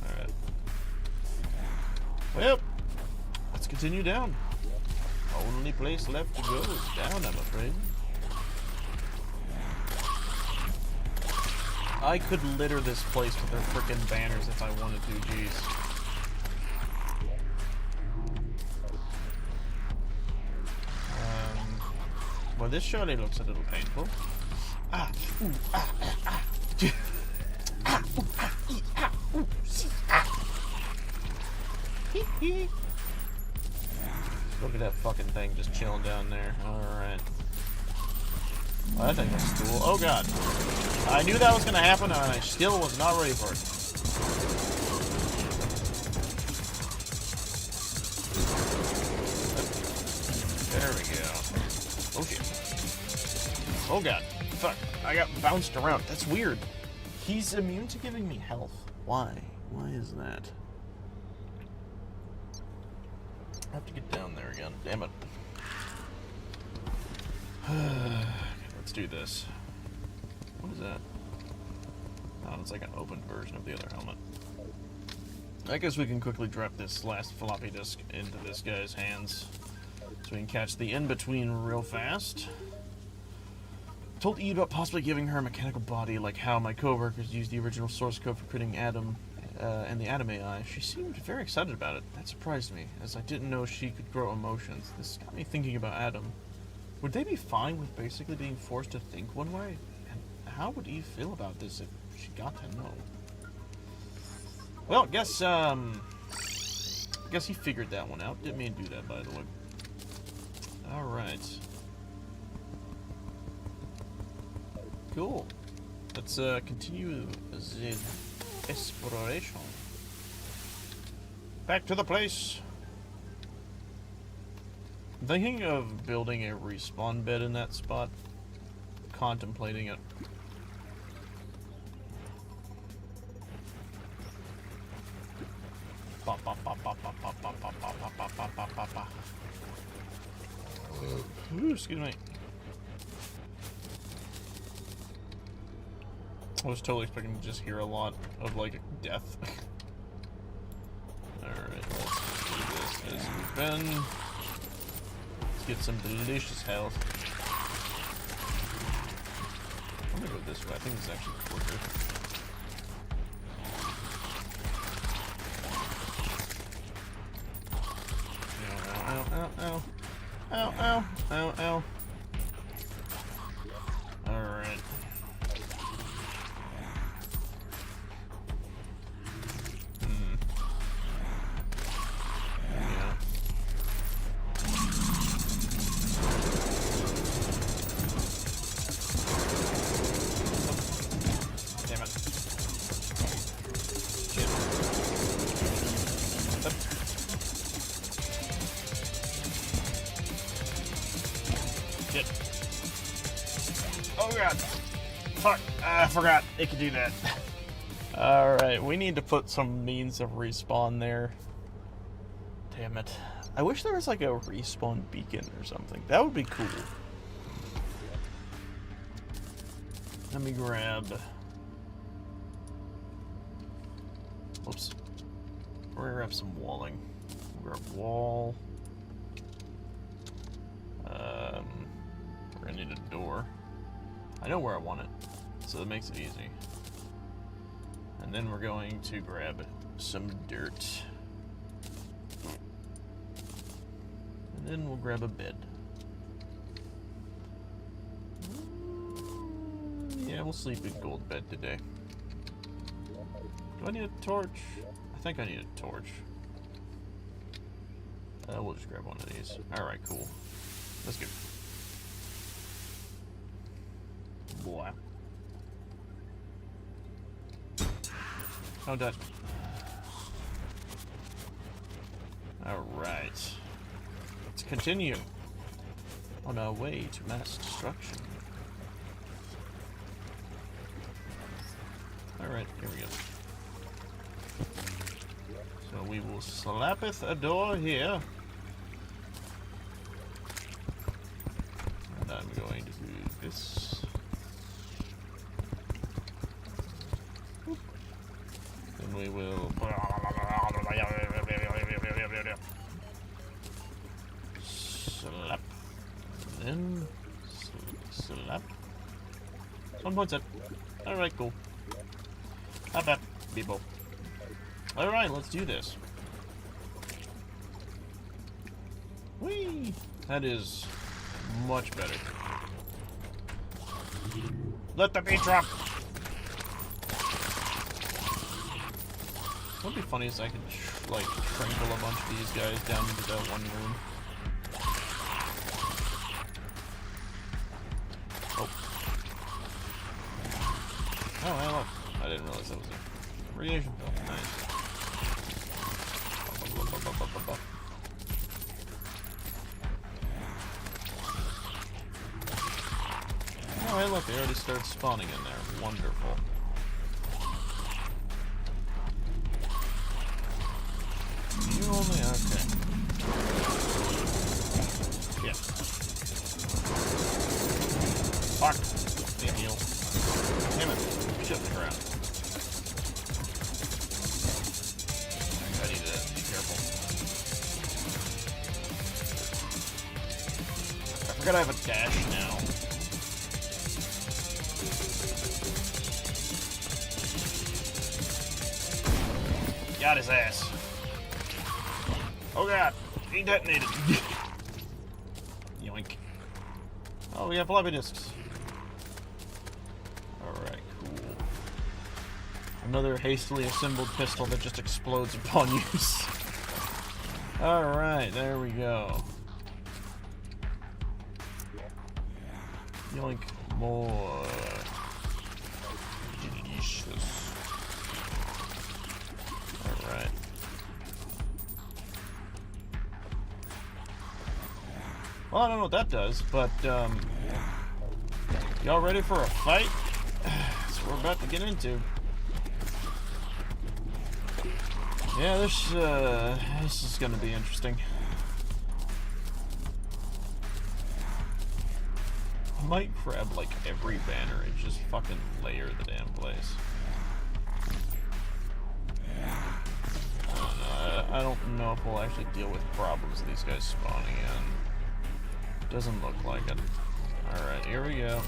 [SPEAKER 1] Alright. Well, let's continue down. Only place left to go is down, I'm afraid. I could litter this place with their frickin' banners if I wanted to, jeez. Well, this surely looks a little painful. Ah, ooh, ah, ah, ah. Ah, ooh, ah, ee, ah, ooh, see, ah. Hee hee. Look at that fucking thing just chilling down there. Alright. Well, that thing looks cool. Oh god. I knew that was going to happen, and I still was not ready for it. There we go. Oh shit. Oh god. Fuck. I got bounced around. That's weird. He's immune to giving me health. Why? Why is that? I have to get down there again. Damn it. Let's do this. What is that? Oh, it's like an open version of the other helmet. I guess we can quickly drop this last floppy disk into this guy's hands so we can catch the in-between real fast. Told Eve about possibly giving her a mechanical body, like how my co-workers used the original source code for creating Adam and the Adam AI. She seemed very excited about it. That surprised me, as I didn't know she could grow emotions. This got me thinking about Adam. Would they be fine with basically being forced to think one way? And how would Eve feel about this if she got to know? Well, guess he figured that one out. Didn't mean to do that, by the way. Alright. Cool. Let's continue the exploration. Back to the place. I'm thinking of building a respawn bed in that spot. Contemplating it. Ooh, excuse me. I was totally expecting to just hear a lot of, like, death. Alright, let's do this as we've been. Let's get some delicious health. I'm gonna go this way. I think this is actually quicker. Ow, ow, ow. Ow, ow, ow, ow. Alright. Yeah. Damn it. Shit. Shit. Oh god. Fuck. I forgot it could do that. Alright, we need to put some means of respawn there. Damn it. I wish there was like a respawn beacon or something. That would be cool. Let me grab... Oops. We're gonna grab some walling. We'll grab wall. We're gonna need a door. I know where I want it, so that makes it easy. And then we're going to grab some dirt. And then we'll grab a bed. Yeah, we'll sleep in gold bed today. Do I need a torch? I think I need a torch. We'll just grab one of these. Alright, cool. Let's go. Boy. Oh, done. Alright. Let's continue on our way to mass destruction. Alright, here we go. So we will slappeth a door here. And I'm going to do this. Then we will... slap. Then... slap. Someone points it. Alright, cool. Not bad, people. Alright, let's do this. Whee! That is much better. Let the beat drop! What would be funny is I could, like, trinkle a bunch of these guys down into that one room. Oh. Oh, hey, look. I didn't realize that was a radiation field. Nice. Oh, hey, look, they already started spawning in there. Wonderful. You only... okay. Yeah. Fuck. They heal. Damn it. Shit the ground. I need to be careful. I forgot I have a dash now. Got his ass. Oh god, he detonated. Yoink. Oh, we have floppy disks. Alright, cool. Another hastily assembled pistol that just explodes upon use. Alright, there we go. Yoink. More. Delicious. Alright. Well, I don't know what that does, but, y'all ready for a fight? That's what we're about to get into. Yeah, this is gonna be interesting. I might grab like every banner and just fucking layer the damn place. I don't know if we'll actually deal with problems of these guys spawning in. Doesn't look like it. Alright, here we go.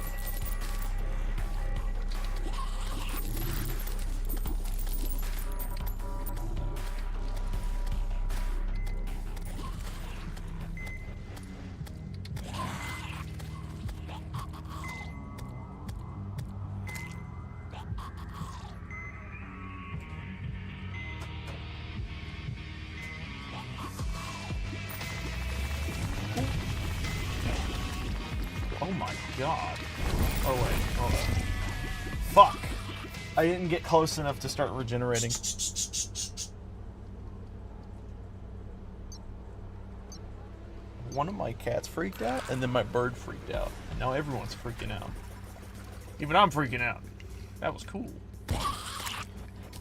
[SPEAKER 1] Oh my god. Oh wait, hold on. Fuck! I didn't get close enough to start regenerating. One of my cats freaked out, and then my bird freaked out. And now everyone's freaking out. Even I'm freaking out. That was cool.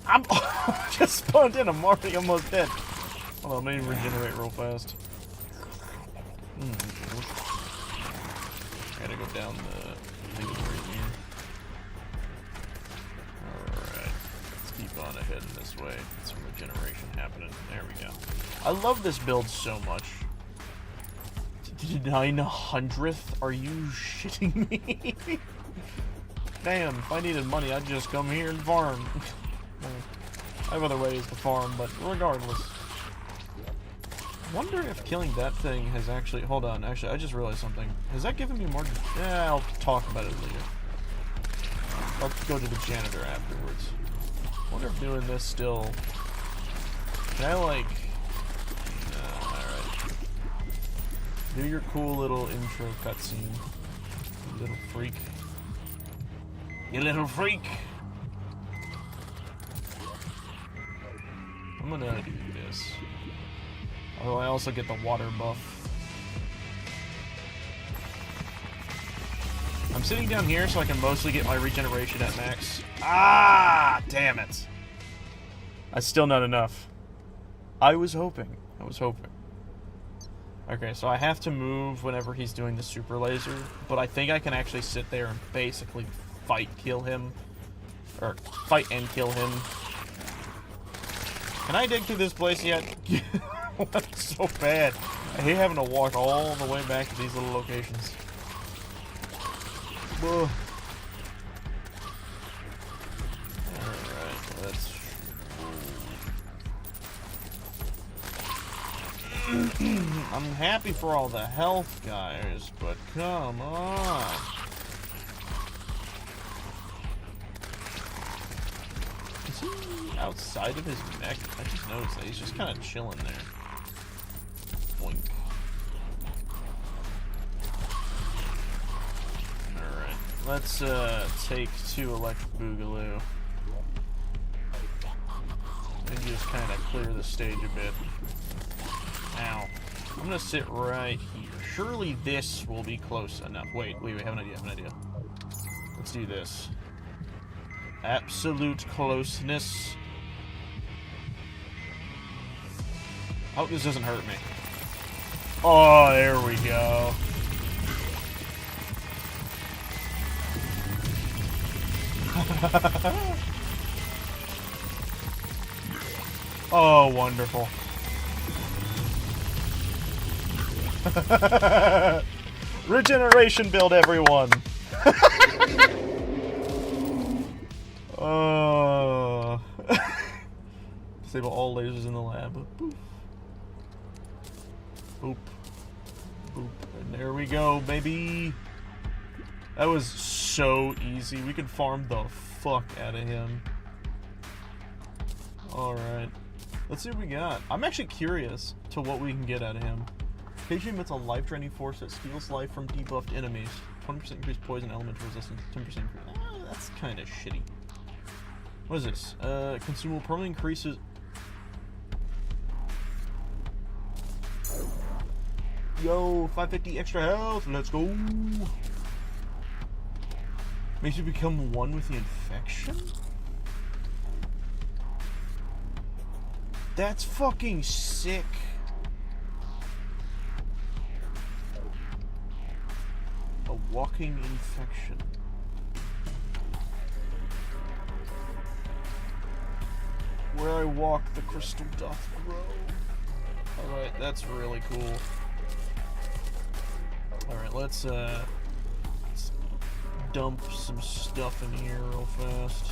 [SPEAKER 1] I'm just spawned in, I'm already almost dead. Hold on, let me regenerate real fast. Gotta go down the... I think it's right here. Alright. Let's keep on heading this way. Get some regeneration happening. There we go. I love this build so much. 900th? Are you shitting me? Damn, if I needed money, I'd just come here and farm. I have other ways to farm, but regardless. I wonder if killing that thing has actually... Hold on, actually, I just realized something. Has that given me more... Yeah, I'll talk about it later. I'll go to the janitor afterwards. I wonder if doing this still... Can I, like... alright. Do your cool little intro cutscene. You little freak. You little freak! I'm gonna do this. Oh, I also get the water buff. I'm sitting down here so I can mostly get my regeneration at max. Ah, damn it. That's still not enough. I was hoping. Okay, so I have to move whenever he's doing the super laser, but I think I can actually sit there and basically kill him. Or fight and kill him. Can I dig through this place yet? That's so bad. I hate having to walk all the way back to these little locations. Ugh. Alright, let's... I'm happy for all the health guys, but come on. Is he outside of his mech? I just noticed that he's just kind of chilling there. Boink. Alright, let's take 2 electric boogaloo. And just kind of clear the stage a bit. Ow. I'm gonna sit right here. Surely this will be close enough. Wait, I have an idea, Let's do this. Absolute closeness. Oh, this doesn't hurt me. Oh, there we go. Oh, wonderful. Regeneration build, everyone. Disable all lasers in the lab. Boop. Boop. Boop. And there we go, baby. That was so easy. We could farm the fuck out of him. Alright. Let's see what we got. I'm actually curious to what we can get out of him. Occasionally emits a life-draining force that steals life from debuffed enemies. 20% increased poison elemental resistance. 10% increase. That's kind of shitty. What is this? Consumable permanently increases... Yo, 550 extra health. Let's go. Makes you become one with the infection? That's fucking sick. A walking infection. Where I walk, the crystal doth grow. Alright, that's really cool. Alright, let's dump some stuff in here real fast.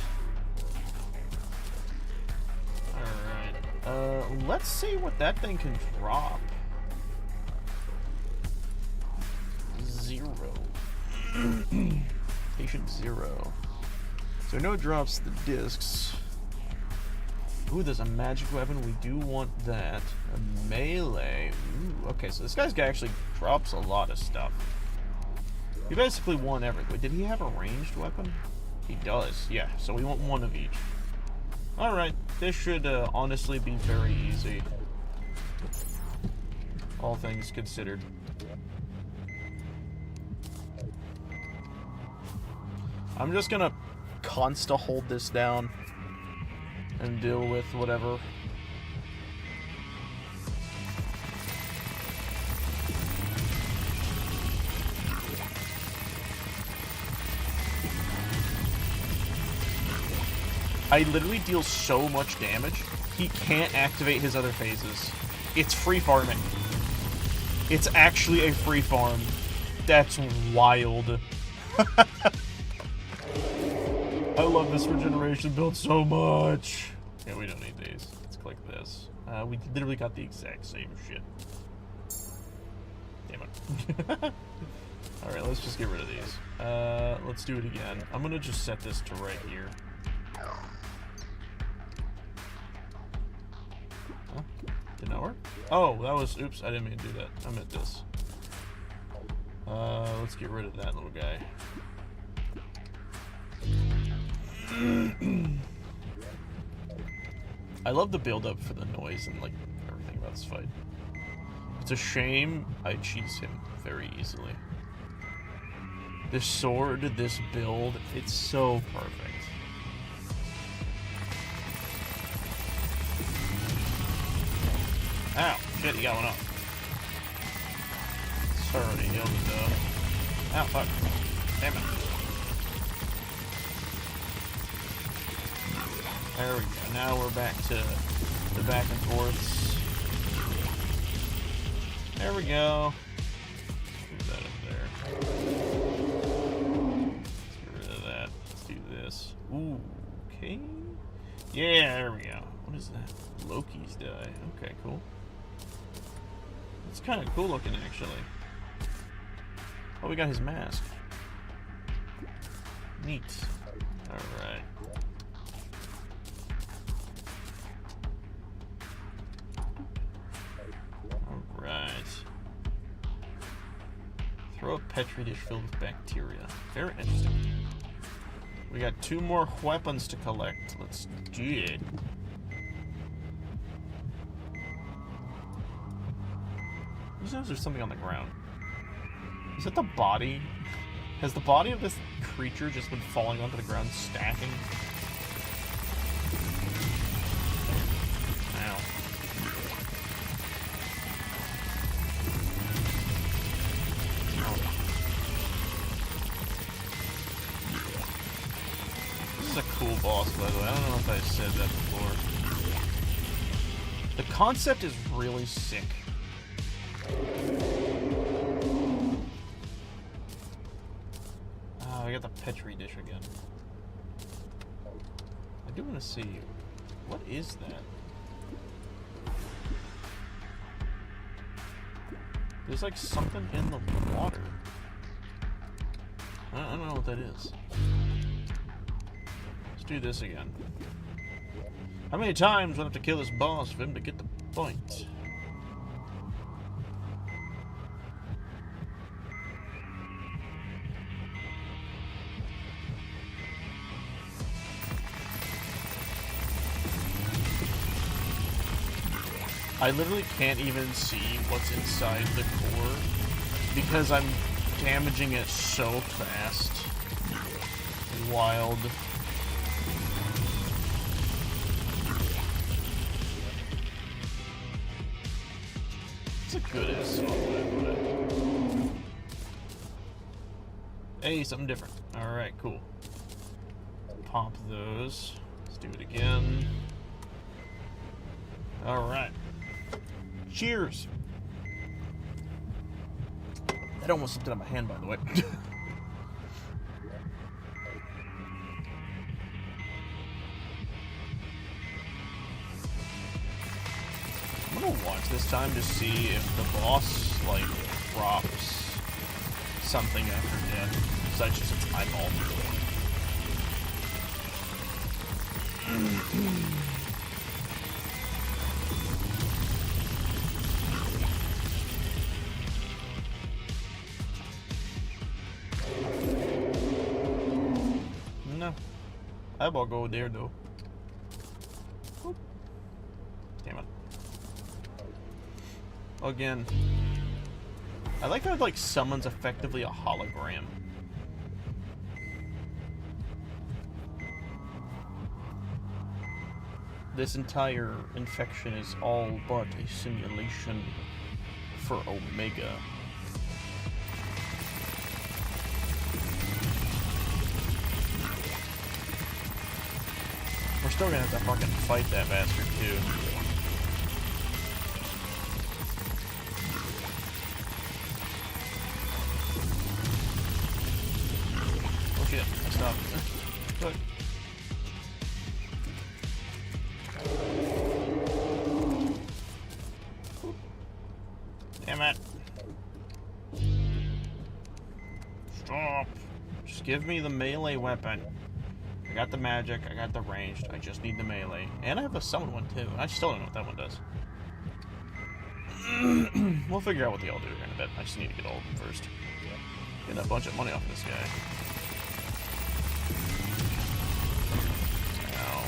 [SPEAKER 1] Alright. Let's see what that thing can drop. 0. Patient 0. So no drops the discs. Ooh, there's a magic weapon. We do want that. A melee. Ooh, okay, so this guy's guy actually drops a lot of stuff. He basically won everything. Did he have a ranged weapon? He does, yeah. So we want one of each. Alright, this should honestly be very easy. All things considered. I'm just gonna consta hold this down and deal with whatever. I literally deal so much damage, he can't activate his other phases. It's free farming. It's actually a free farm. That's wild. I love this regeneration build so much. Yeah, we don't need these. Let's click this. We literally got the exact same shit. Damn it. Alright, let's just get rid of these. Let's do it again. I'm gonna just set this to right here. Huh? Did not work? Oh, that was... Oops, I didn't mean to do that. I meant this. Let's get rid of that little guy. I love the build-up for the noise and, like, everything about this fight. It's a shame I cheese him very easily. This sword, this build, it's so perfect. Ow! Shit, he got one up. It's already healed it, though. Ow, fuck. Damn it. There we go. Now we're back to the back and forths. There we go. Move that up there. Let's get rid of that. Let's do this. Ooh, okay. Yeah, there we go. What is that? Loki's die. Okay, cool. It's kind of cool looking, actually. Oh, we got his mask. Neat. Alright. Alright. Throw a petri dish filled with bacteria. Very interesting. We got 2 more weapons to collect. Let's do it. Who knows there's something on the ground? Is it the body? Has the body of this creature just been falling onto the ground, stacking? Ow. This is a cool boss, by the way. I don't know if I said that before. The concept is really sick. Oh, I got the petri dish again. I do want to see. What is that? There's like something in the water. I don't know what that is. Let's do this again. How many times do I have to kill this boss for him to get the point? I literally can't even see what's inside the core because I'm damaging it so fast and wild. It's a good ass song. Hey, something different. Alright, cool. Pop those. Let's do it again. Alright. Cheers! That almost slipped out of my hand, by the way. I'm gonna watch this time to see if the boss, like, drops something after death, besides just its eyeball. No. Eyeball go there, though. Oop. Damn it. Again. I like how, like, summons effectively a hologram. This entire infection is all but a simulation for Omega. We're still gonna have to fucking fight that bastard, too. Oh shit, I stopped. Good. Damn it. Stop. Just give me the melee weapon. I got the magic, I got the ranged, I just need the melee. And I have the summon one too. I still don't know what that one does. We'll figure out what they all do here in a bit. I just need to get all of them first. Get a bunch of money off this guy. Ow.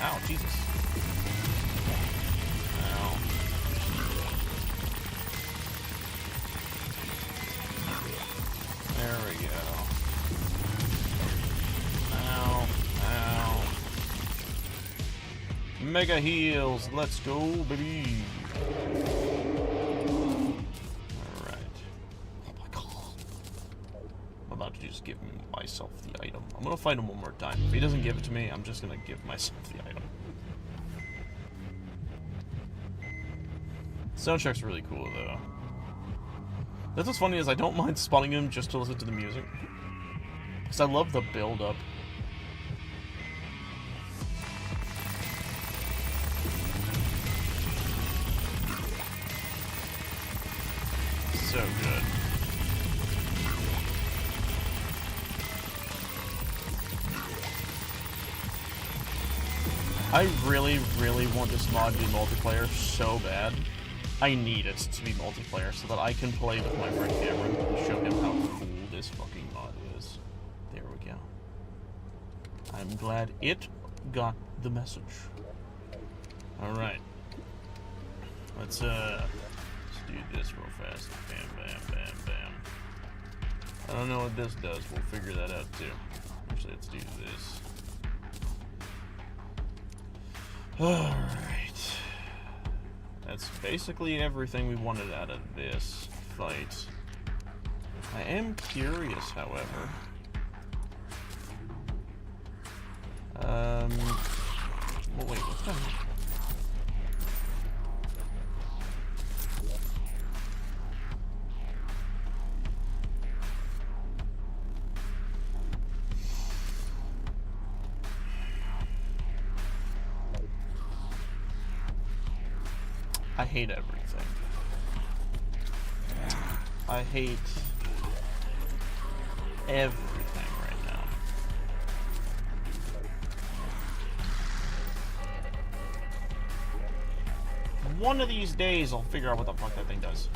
[SPEAKER 1] Ow, Jesus. Ow. There we go. Ow. Ow. Mega heals. Let's go, baby. Alright. Oh my god. I'm about to just give myself the item. I'm gonna fight him one more time. If he doesn't give it to me, I'm just gonna give myself the item. Soundtrack's really cool, though. That's what's funny is I don't mind spawning him just to listen to the music. Because I love the build-up. So good. I really, really want this mod to be multiplayer so bad. I need it to be multiplayer so that I can play with my friend Cameron and show him how cool this fucking mod is. There we go. I'm glad it got the message. Alright. Let's do this real fast. Bam, bam, bam, bam. I don't know what this does. We'll figure that out too. Actually, let's do this. Alright. That's basically everything we wanted out of this fight. I am curious, however. Well, wait, what's that? I hate everything. I hate everything right now. One of these days I'll figure out what the fuck that thing does.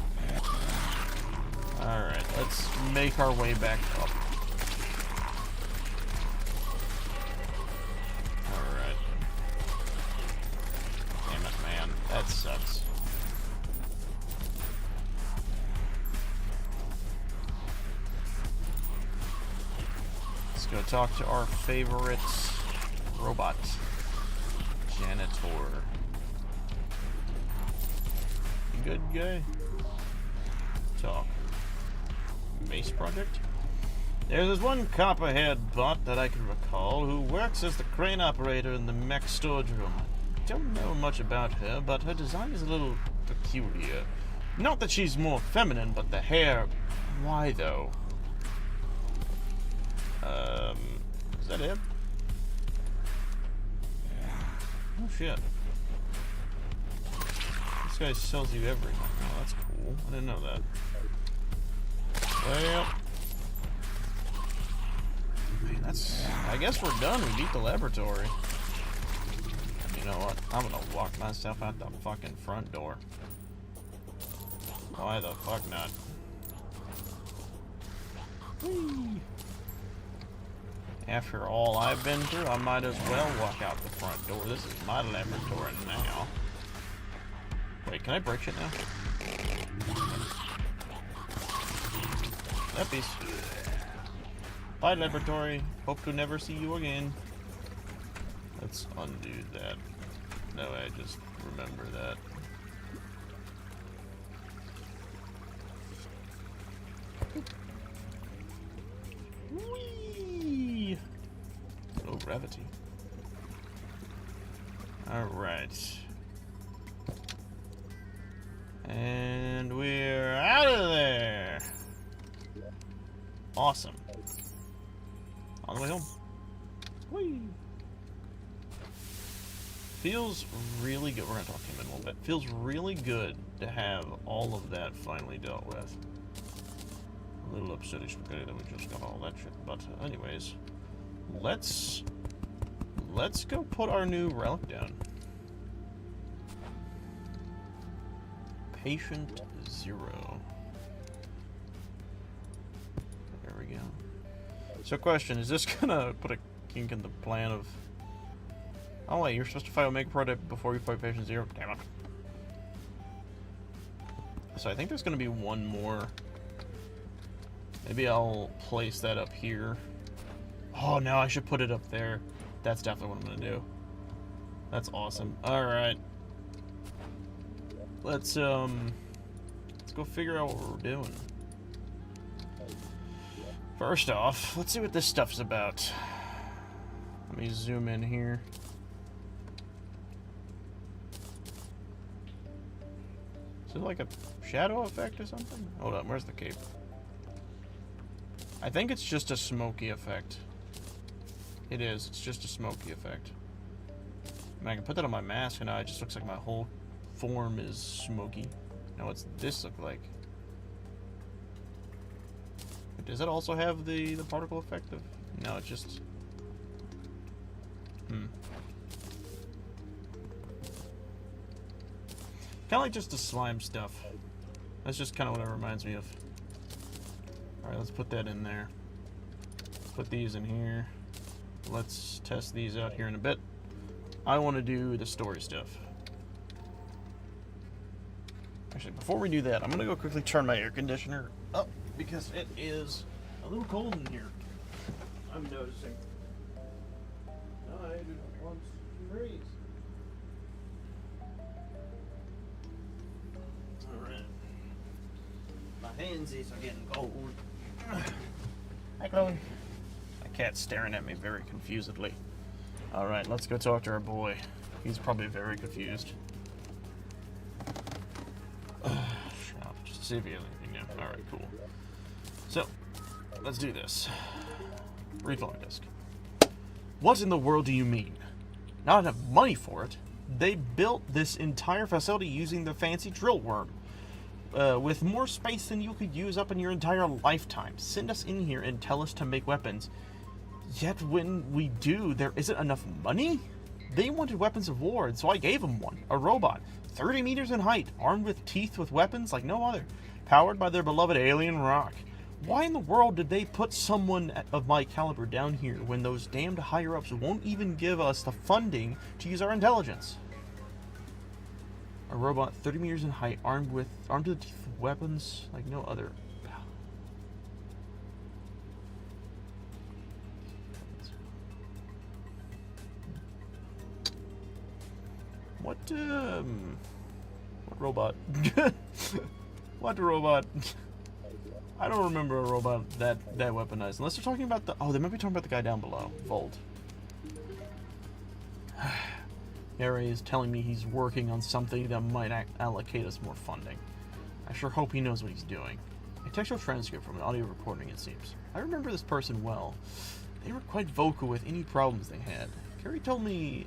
[SPEAKER 1] Alright, let's make our way back up. Alright. Damn it, man. That sucks. Go talk to our favorite robot, Janitor. good guy? Talk. Base project? There's this one copperhead bot that I can recall who works as the crane operator in the mech storage room. I don't know much about her, but her design is a little peculiar. Not that she's more feminine, but the hair... Why, though? Is that it? Oh, shit. This guy sells you everything. Oh, that's cool. I didn't know that. Well... Man, that's... I guess we're done. We beat the laboratory. You know what? I'm gonna walk myself out the fucking front door. Why the fuck not? Whee! After all I've been through, I might as well walk out the front door. This is my laboratory now. Wait, can I break shit now? Leppies. Bye, laboratory. Hope to never see you again. Let's undo that. No, I just remember that. Whee! Oh, gravity. Alright. And we're out of there! Awesome. On the way home. Whee! Feels really good. We're gonna talk to him in a little bit. Feels really good to have all of that finally dealt with. A little upsetty spaghetti that we just got all that shit. But anyways, let's go put our new relic down. Patient 0. There we go. So question, is this gonna put a kink in the plan of... Oh wait, you're supposed to fight Omega Product before you fight Patient 0? Damn it. So I think there's gonna be one more. Maybe I'll place that up here. Oh no, I should put it up there. That's definitely what I'm gonna do. That's awesome. Alright. Let's go figure out what we're doing. First off, let's see what this stuff's about. Let me zoom in here. Is it like a shadow effect or something? Hold on, where's the cape? I think it's just a smoky effect. It is, it's just a smoky effect. And I can put that on my mask and now it just looks like my whole form is smoky. Now what's this look like? Does it also have the particle effect of... No, it's just... Kind of like just the slime stuff. That's just kind of what it reminds me of. Alright, let's put that in there. Put these in here. Let's test these out here in a bit. I want to do the story stuff. Actually, before we do that, I'm going to go quickly turn my air conditioner up because it is a little cold in here. I'm noticing. I do not want to freeze. Alright. My handsies are getting cold. Hi, Chloe. My cat's staring at me very confusedly. Alright, let's go talk to our boy. He's probably very confused. Shop, just to see if he has anything new. Alright, cool. So, let's do this. Refilling disc. What in the world do you mean? Not enough money for it? They built this entire facility using the fancy drill worm. With more space than you could use up in your entire lifetime. Send us in here and tell us to make weapons. Yet when we do, there isn't enough money? They wanted weapons of war, and so I gave them one. A robot, 30 meters in height, armed with teeth with weapons like no other, powered by their beloved alien rock. Why in the world did they put someone of my caliber down here when those damned higher-ups won't even give us the funding to use our intelligence? A robot 30 meters in height, armed to the teeth with weapons like no other. What, What robot? What robot? I don't remember a robot that weaponized. Unless they're talking about the... Oh, they might be talking about the guy down below. Volt. Harry is telling me he's working on something that might allocate us more funding. I sure hope he knows what he's doing. A textual transcript from an audio recording, it seems. I remember this person well. They were quite vocal with any problems they had. Carrie told me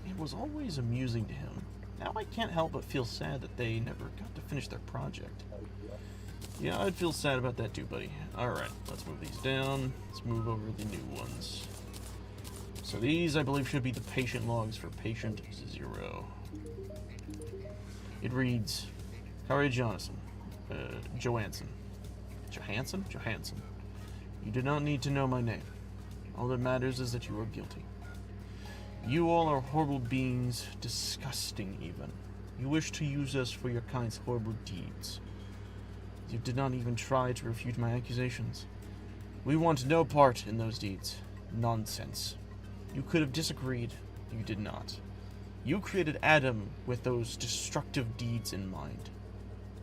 [SPEAKER 1] it was always amusing to him. Now I can't help but feel sad that they never got to finish their project. Yeah, I'd feel sad about that too, buddy. Alright, let's move these down. Let's move over the new ones. So these, I believe, should be the patient logs for patient 0. It reads, Carrie Johansson. Johansson. You do not need to know my name. All that matters is that you are guilty. You all are horrible beings, disgusting even. You wish to use us for your kind's horrible deeds. You did not even try to refute my accusations. We want no part in those deeds. Nonsense. You could have disagreed. You did not. You created Adam with those destructive deeds in mind.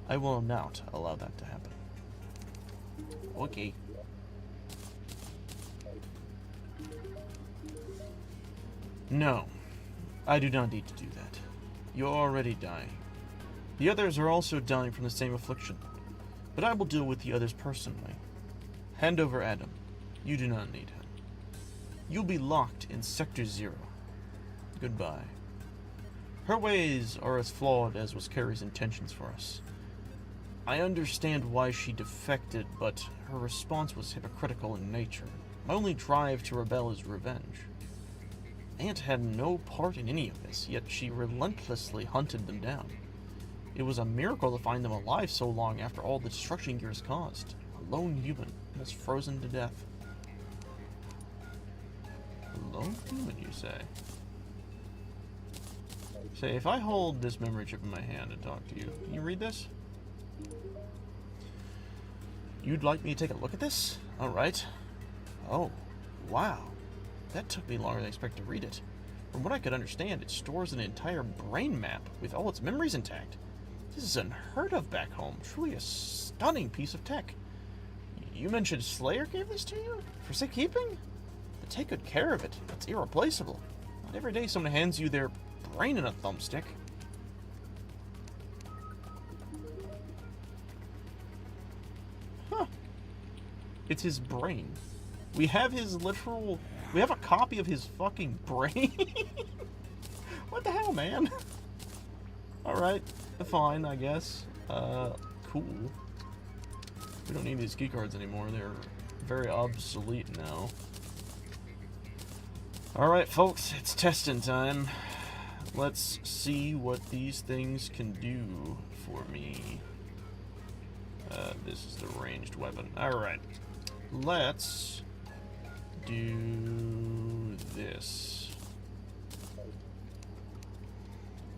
[SPEAKER 1] I will not allow that to happen. Okay. No, I do not need to do that. You're already dying. The others are also dying from the same affliction, but I will deal with the others personally. Hand over Adam. You do not need him. You'll be locked in Sector 0. Goodbye. Her ways are as flawed as was Carrie's intentions for us. I understand why she defected, but her response was hypocritical in nature. My only drive to rebel is revenge. Aunt had no part in any of this, yet she relentlessly hunted them down. It was a miracle to find them alive so long after all the destruction Gears caused. A lone human, almost frozen to death. A lone human, you say? Say, if I hold this memory chip in my hand and talk to you, can you read this? You'd like me to take a look at this? Alright. Oh, wow. That took me longer than I expected to read it. From what I could understand, it stores an entire brain map with all its memories intact. This is unheard of back home. Truly a stunning piece of tech. You mentioned Slayer gave this to you? For safekeeping? But take good care of it. It's irreplaceable. Not every day someone hands you their brain in a thumbstick. Huh. It's his brain. We have his literal... We have a copy of his fucking brain? What the hell, man? Alright, fine, I guess. Cool. We don't need these key cards anymore. They're very obsolete now. Alright, folks, it's testing time. Let's see what these things can do for me. This is the ranged weapon. Alright. Let's do this.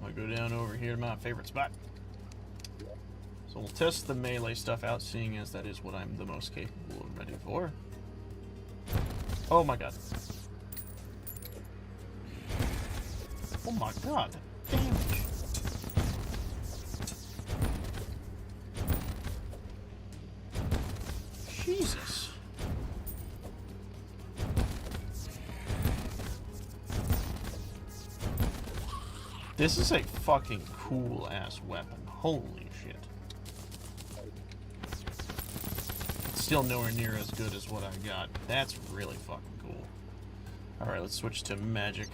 [SPEAKER 1] I'll go down over here to my favorite spot. So we'll test the melee stuff out, seeing as that is what I'm the most capable and ready for. Oh my god. Oh my god. Damage. Jesus. This is a fucking cool ass weapon. Holy shit. It's still nowhere near as good as what I got. That's really fucking cool. Alright, let's switch to magic.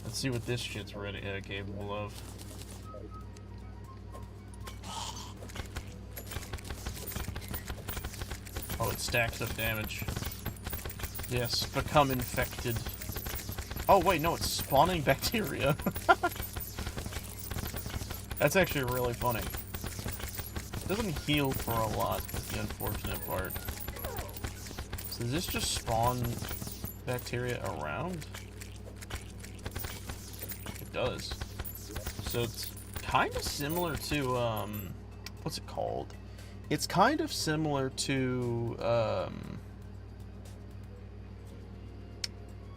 [SPEAKER 1] Let's see what this shit's capable of. Oh, it stacks up damage. Yes, become infected. Oh, wait, no, it's spawning bacteria. That's actually really funny. It doesn't heal for a lot, that's the unfortunate part. So does this just spawn bacteria around? It does. So it's kind of similar to, what's it called? It's kind of similar to,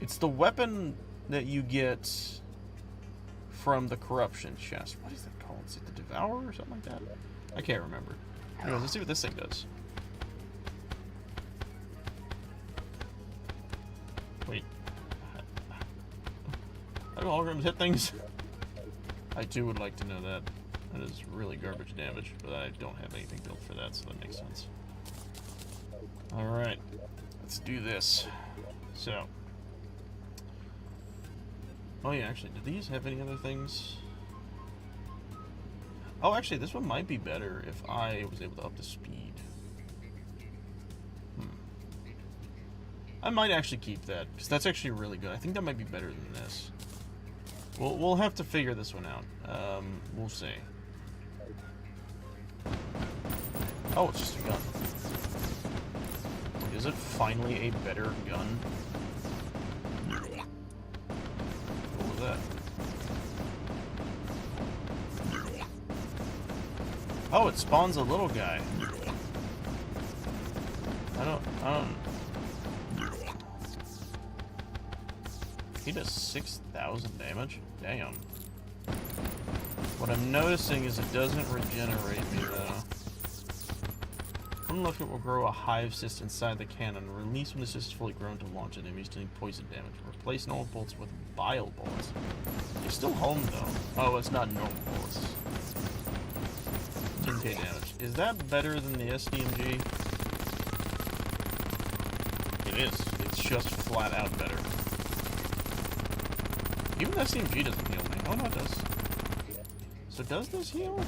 [SPEAKER 1] it's the weapon that you get from the corruption chest. What is that called? Is it the Devourer or something like that? I can't remember. Anyways, let's see what this thing does. Wait. How do holograms hit things? I too would like to know that. That is really garbage damage, but I don't have anything built for that, so that makes sense. Alright. Let's do this. So. Oh yeah, actually, do these have any other things? Oh, actually, this one might be better if I was able to up the speed. I might actually keep that, because that's actually really good. I think that might be better than this. We'll have to figure this one out. We'll see. Oh, it's just a gun. Is it finally a better gun? What was that? Oh, it spawns a little guy. I don't... He does 6,000 damage? Damn. What I'm noticing is it doesn't regenerate me, though. Unlock it will grow a hive cyst inside the cannon. Release when the cyst is fully grown to launch at enemies dealing poison damage. Replace normal bullets with bile bullets. You're still home, though. Oh, it's not normal bullets. 10k damage. Is that better than the SDMG? It is. It's just flat out better. Even the SDMG doesn't heal me. Oh, no, it does. So does this heal?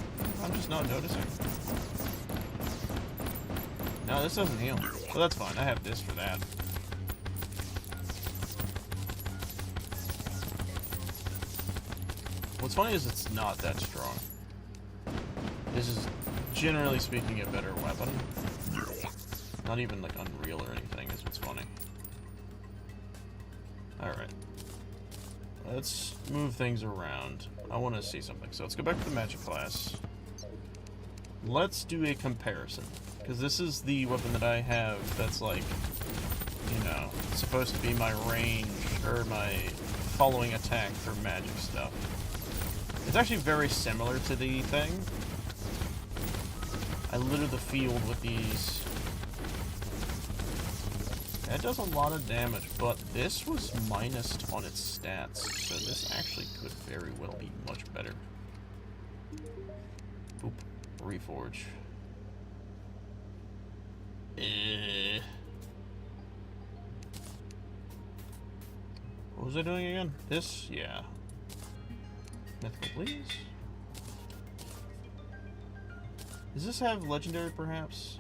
[SPEAKER 1] I'm just not noticing. No, this doesn't heal. Well, that's fine. I have this for that. What's funny is it's not that strong. This is, generally speaking, a better weapon. Not even, like, Unreal or anything is what's funny. Alright. Let's move things around. I want to see something. So let's go back to the magic class. Let's do a comparison. Because this is the weapon that I have that's like, you know, supposed to be my range, or my following attack for magic stuff. It's actually very similar to the thing. I litter the field with these. That does a lot of damage, but this was minused on its stats, so this actually could very well be much better. Oop. Reforge. What was I doing again? This? Yeah. Mythical, please? Does this have legendary, perhaps?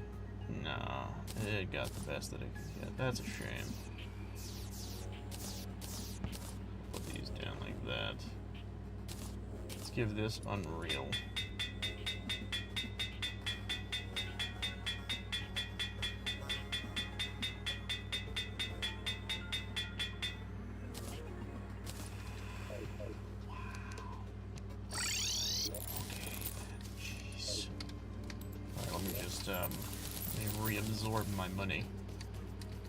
[SPEAKER 1] Nah, it got the best that it could get. That's a shame. Put these down like that. Let's give this Unreal. Reabsorb my money.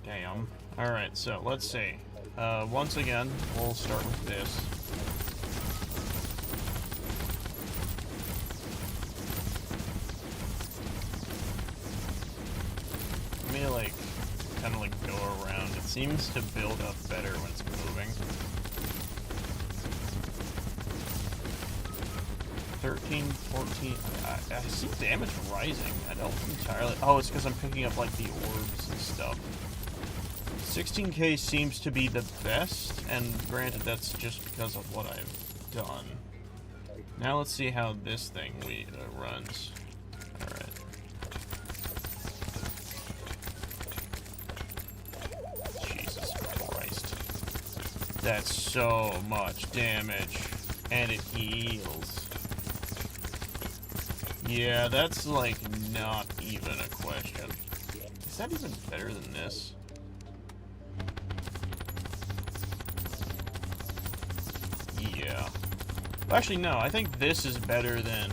[SPEAKER 1] Damn. Alright, so let's see. Once again, we'll start with this. Let me, like, kind of, like, go around. It seems to build up better when it's moving. 13, 14, I see damage rising. I don't entirely... Oh, it's because I'm picking up, like, the orbs and stuff. 16k seems to be the best, and granted, that's just because of what I've done. Now let's see how this thing runs. Alright. Jesus Christ. That's so much damage. And it heals. Yeah, that's, like, not even a question. Is that even better than this? Yeah. Actually, no, I think this is better than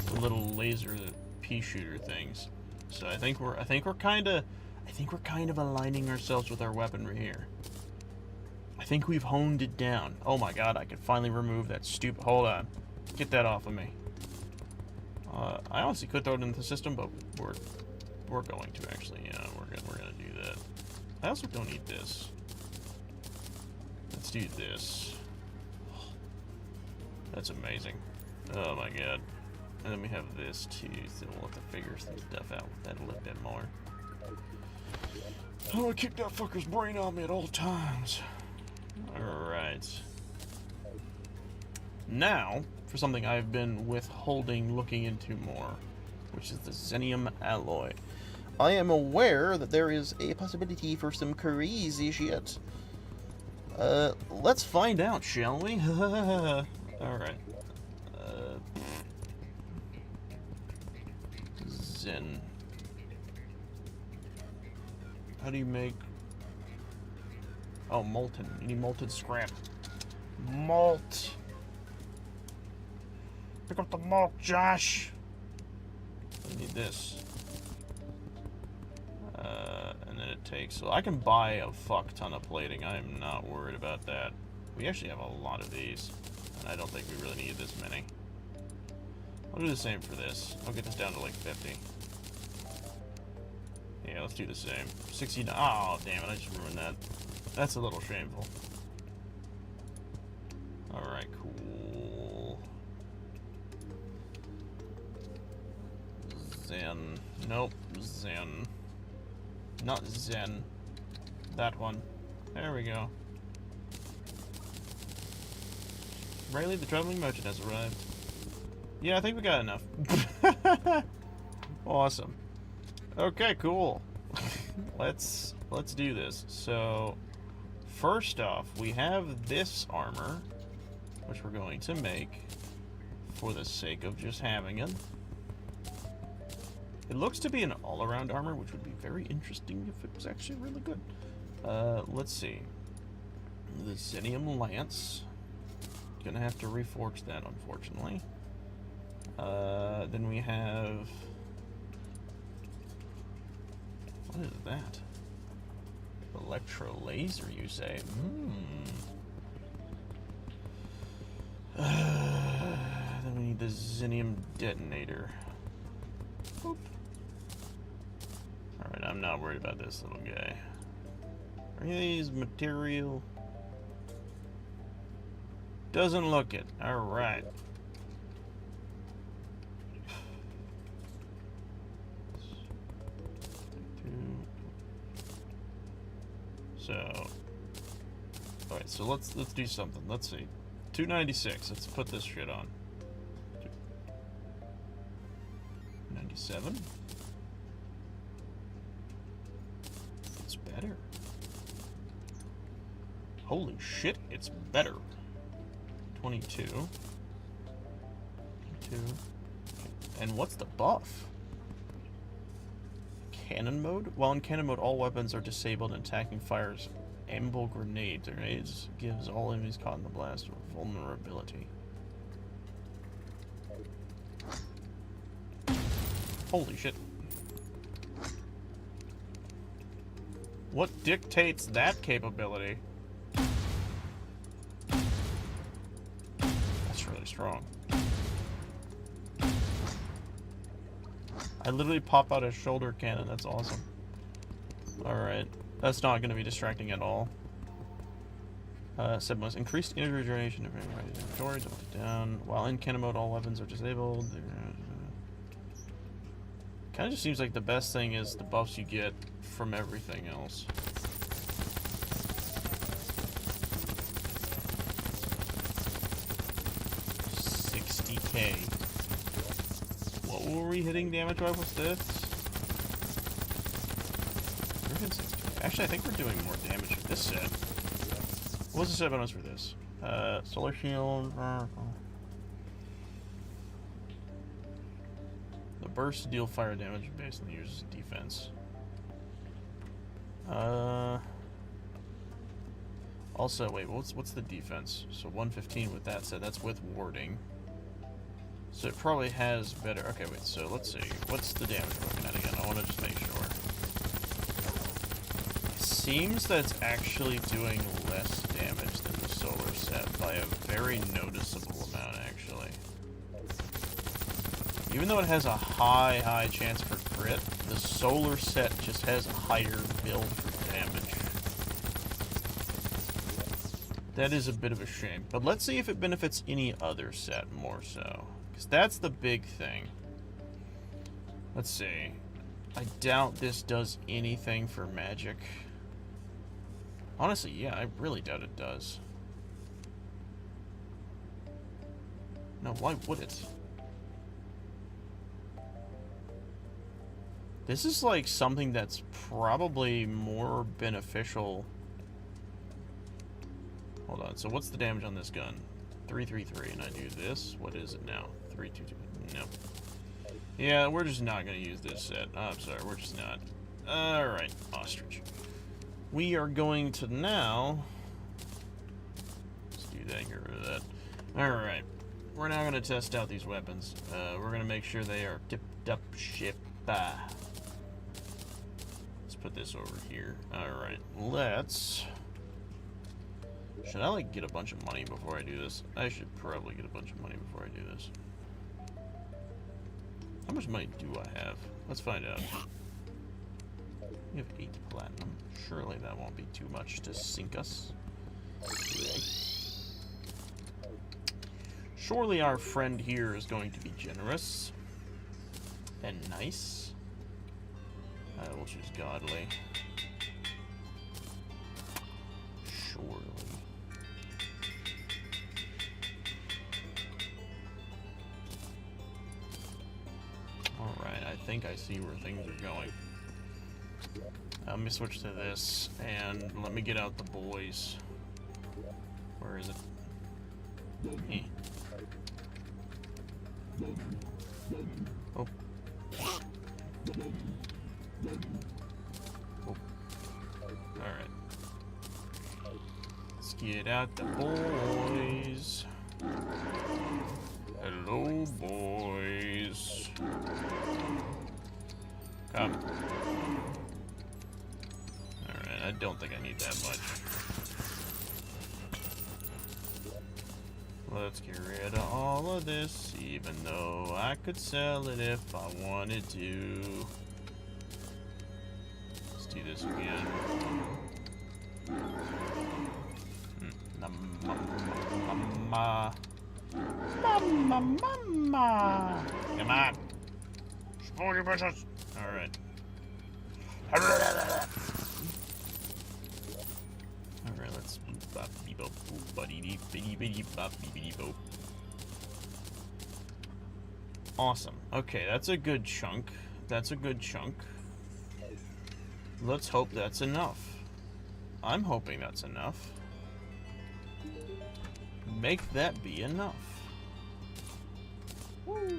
[SPEAKER 1] the little laser pea shooter things. So I think we're kind of aligning ourselves with our weaponry here. I think we've honed it down. Oh my god, I can finally remove that stupid... Hold on. Get that off of me. I honestly could throw it into the system, but we're going to actually. Yeah, we're gonna do that. I also don't need this. Let's do this. That's amazing. Oh my god. And then we have this too, so we'll have to figure some stuff out with that a little bit more. I want to kick that fucker's brain on me at all times. Alright. Now, for something I've been withholding looking into more, which is the Xenium alloy. I am aware that there is a possibility for some crazy shit. Let's find out, shall we? Alright. Zen. How do you make... Oh, molten. You need molten scrap. Malt! Pick up the malt, Josh! I need this. And then it takes... So I can buy a fuck ton of plating. I am not worried about that. We actually have a lot of these. And I don't think we really need this many. I'll do the same for this. I'll get this down to like 50. Yeah, let's do the same. 69. Oh, damn it. I just ruined that. That's a little shameful. Alright, cool. Zen. Nope. Zen. Not Zen. That one. There we go. Rayleigh, the traveling merchant has arrived. Yeah, I think we got enough. Awesome. Okay, cool. Let's do this. So, first off, we have this armor, which we're going to make for the sake of just having it. It looks to be an all-around armor, which would be very interesting if it was actually really good. Let's see. The Xenium Lance. Gonna have to reforge that, unfortunately. Then we have... What is that? Electro laser, you say? Then we need the Xenium detonator. Boop. Alright, I'm not worried about this little guy. Are any of these material? Doesn't look it. Alright. So, alright, so let's do something. Let's see. 296. Let's put this shit on. 97. It's better. Holy shit, it's better. 22. 22. And what's the buff? Cannon mode? While in cannon mode, all weapons are disabled and attacking fires amble grenades. Grenades gives all enemies caught in the blast vulnerability. Holy shit. What dictates that capability? That's really strong. I literally pop out a shoulder cannon. That's awesome. Alright. That's not going to be distracting at all. 7 was increased integer duration of inventory, double it down. While in cannon mode, all weapons are disabled. Kind of just seems like the best thing is the buffs you get from everything else. $60K. What were we hitting damage-wise with this? We're hitting 60K. Actually, I think we're doing more damage with this set. What was the set bonus for this? Solar Shield. The bursts deal fire damage based on the user's defense. Also, wait, what's the defense? So 115 with that set. That's with warding. So it probably has better... Okay, wait, so let's see. What's the damage we're looking at again? I want to just make sure. seems that it's actually doing less damage than the solar set by a very noticeable amount, actually. Even though it has a high chance for crit, the solar set just has a higher build for damage. That is a bit of a shame. But let's see if it benefits any other set more so. Because that's the big thing. Let's see. I doubt this does anything for magic. Honestly, yeah, I really doubt it does. No, why would it? This is like something that's probably more beneficial. Hold on, so what's the damage on this gun? 333, and I do this. What is it now? 322. No. Yeah, we're just not going to use this set. Oh, I'm sorry, we're just not. Alright, ostrich. We are going to now... Let's do that, get rid of that. Alright. We're now going to test out these weapons. We're going to make sure they are tipped up ship. Let's put this over here. Alright, let's... Should I, like, get a bunch of money before I do this? I should probably get a bunch of money before I do this. How much money do I have? Let's find out. We have 8 platinum. Surely that won't be too much to sink us. Surely our friend here is going to be generous. And nice. We'll choose godly. Surely. Alright, I think I see where things are going. Let me switch to this, and let me get out the boys. Where is it? Eh. Oh. Oh. Alright. Let's get out the boys. Hello, boys. Come. Alright, I don't think I need that much. Let's get rid of all of this, even though I could sell it if I wanted to. Let's do this again. Mama. Mama. Come on. Sporty bitches. Alright. Alright, let's awesome. Okay, that's a good chunk. That's a good chunk. Let's hope that's enough. I'm hoping that's enough. Make that be enough. Woo.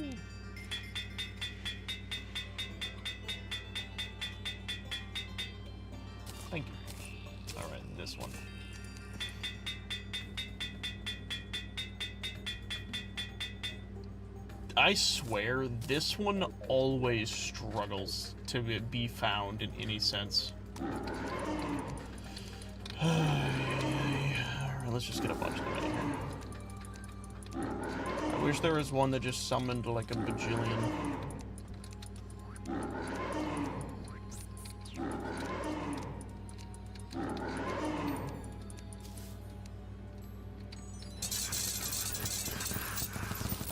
[SPEAKER 1] Thank you. Alright, this one. I swear, this one always struggles to be found in any sense. Alright, let's just get a bunch of them in here. I wish there was one that just summoned like a bajillion.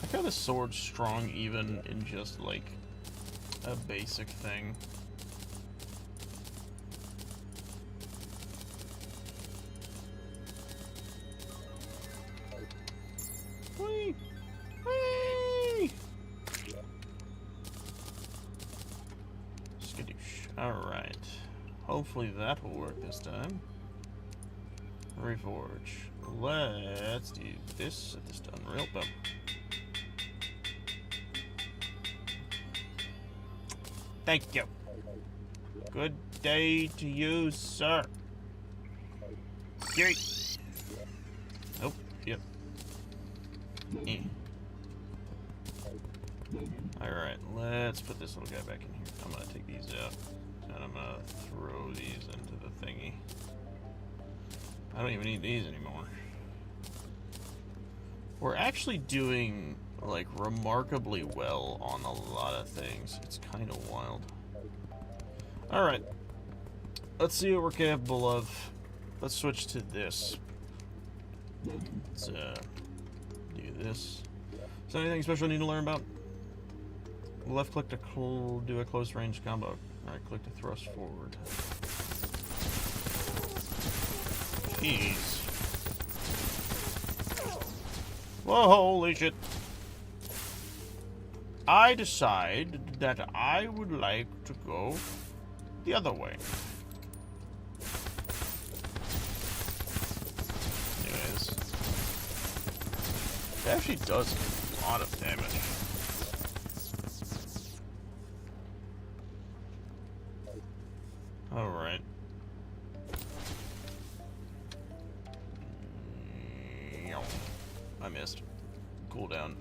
[SPEAKER 1] I got the sword strong even in just like a basic thing. Whee! Whee! Skadoosh. Alright. Hopefully that will work this time. Reforge. Let's do this. Set this to Unreal. Boom. Thank you. Good day to you, sir. Yay. Nope. Yep. Eh. Alright, let's put this little guy back in here. I'm gonna take these out. And I'm gonna throw these into the thingy. I don't even need these anymore. We're actually doing, like, remarkably well on a lot of things. It's kind of wild. Alright. Let's see what we're capable of. Let's switch to this. Let's, do this. Is there anything special I need to learn about? Left click to do a close range combo. Right click to thrust forward. Jeez. Whoa, holy shit. I decide that I would like to go the other way. Anyways. It actually does a lot of damage. Alright. I missed. Cooldown.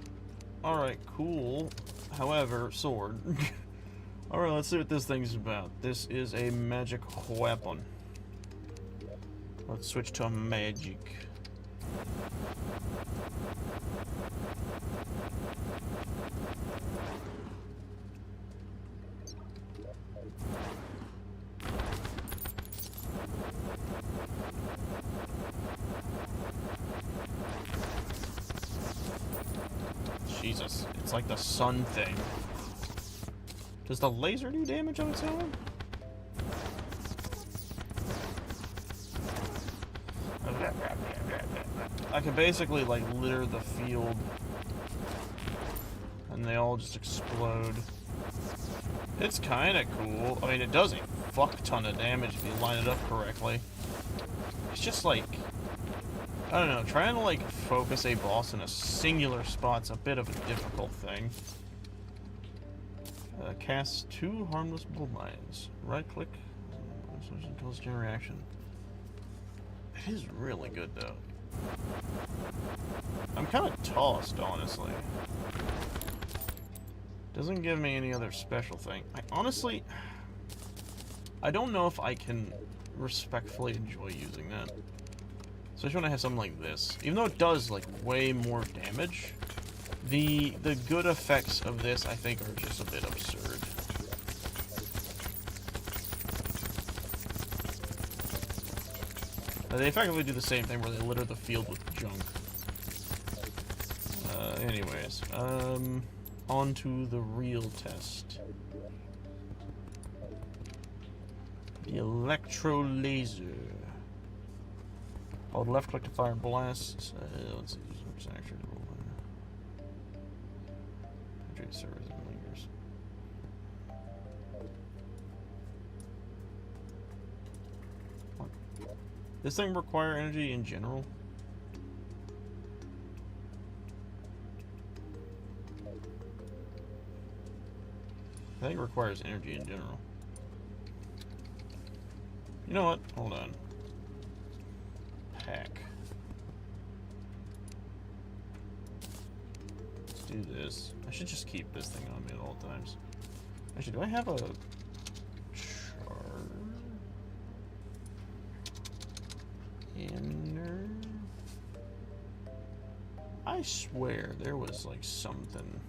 [SPEAKER 1] Alright, cool. However, sword. Alright, let's see what this thing's about. This is a magic weapon. Let's switch to magic. Jesus, it's like the sun thing. Does the laser do damage on its own? I can basically, like, litter the field. And they all just explode. It's kind of cool. I mean, it does a fuck ton of damage if you line it up correctly. It's just, like... I don't know, trying to, like, focus a boss in a singular spot's a bit of a difficult thing. Cast 2 harmless bullmines. Right-click. Intelligent reaction. It is really good, though. I'm kind of tossed, honestly. Doesn't give me any other special thing. Honestly... I don't know if I can respectfully enjoy using that. Especially when I have something like this. Even though it does, like, way more damage, the good effects of this, I think, are just a bit absurd. They effectively do the same thing where they litter the field with junk. Anyways, on to the real test. The electro laser. Hold left click to fire blasts. Let's see, which actually roll in. Hydrate servers and lingers. What? This thing require energy in general? I think it requires energy in general. You know what? Hold on. Pack. Let's do this. I should just keep this thing on me at all times. Actually, do I have a char? Inner? I swear there was like something.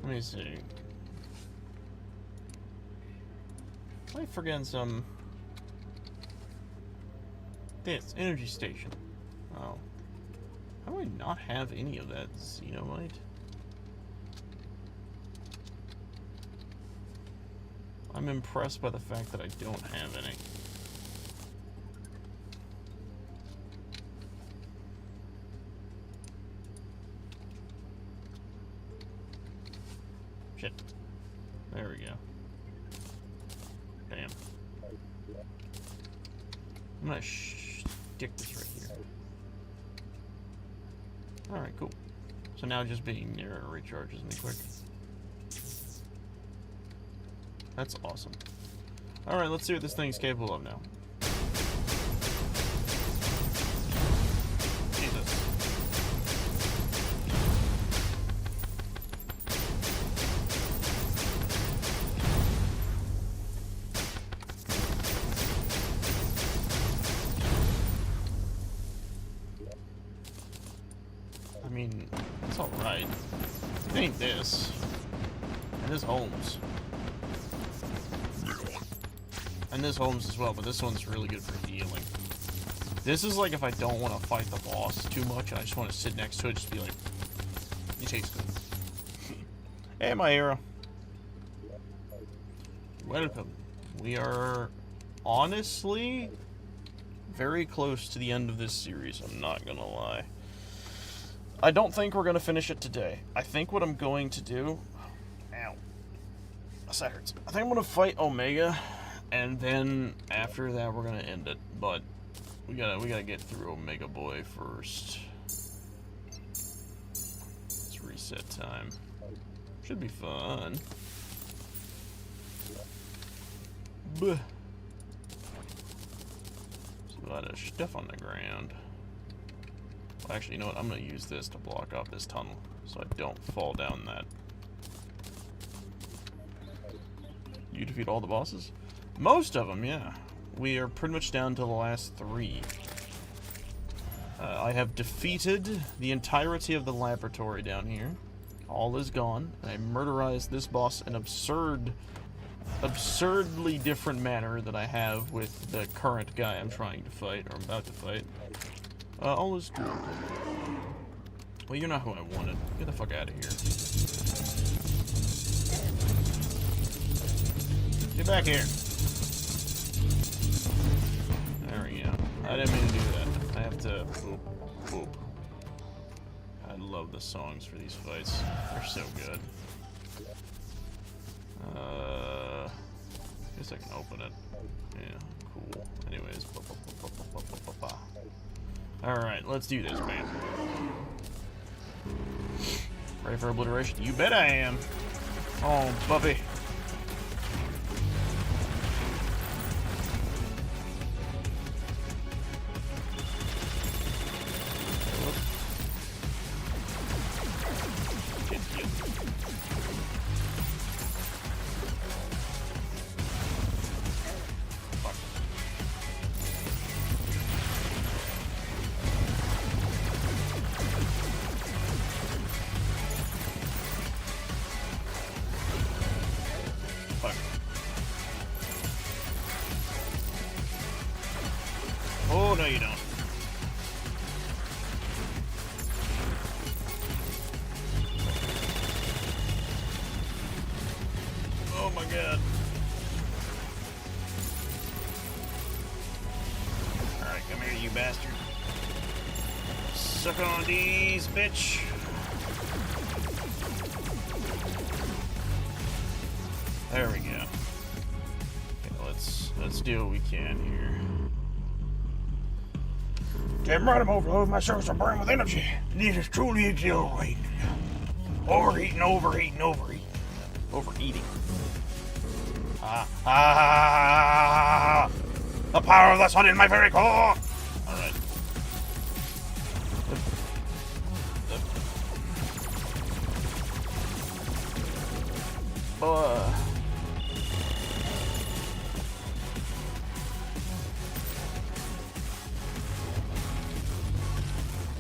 [SPEAKER 1] Let me see. Am I forgetting some... This, energy station. Oh. How do I not have any of that xenomite? I'm impressed by the fact that I don't have any. Shit. There we go. Damn. I'm gonna stick this right here. Alright, cool. So now just being near recharges me quick. That's awesome. Alright, let's see what this thing's capable of now. Jesus. mean, it's alright. It ain't this. And this Holmes. And this Holmes as well, but this one's really good for healing. This is like if I don't want to fight the boss too much, and I just want to sit next to it, just be like, you taste good. Hey, my hero. Welcome. We are honestly very close to the end of this series, I'm not gonna lie. I don't think we're gonna finish it today. I think what I'm going to do... Ow. That hurts. I think I'm gonna fight Omega, and then after that we're gonna end it. But we gotta get through Omega Boy first. It's reset time. Should be fun. There's a lot of stuff on the ground. Well, actually, you know what? I'm going to use this to block off this tunnel so I don't fall down that. You defeat all the bosses? Most of them, yeah. We are pretty much down to the last 3. I have defeated the entirety of the laboratory down here. All is gone. I murderized this boss in absurdly different manner that I have with the current guy I'm trying to fight, or I'm about to fight. All is good. Well, you're not who I wanted. Get the fuck out of here. Get back here. There we go. I didn't mean to do that. I have to... Boop. Boop. I love the songs for these fights. They're so good. Guess I can open it. Yeah, cool. Anyways, alright, let's do this, man. Ready for obliteration? You bet I am. Oh, puppy. Oh, no you don't. Oh my god. Alright, come here, you bastard. Suck on these, bitch. There we go. Okay, let's do what we can here. Damn right, I'm overloaded. My cells are burning with energy. This is truly exhilarating. Overeating. Overeating. The power of the sun in my very core. Alright.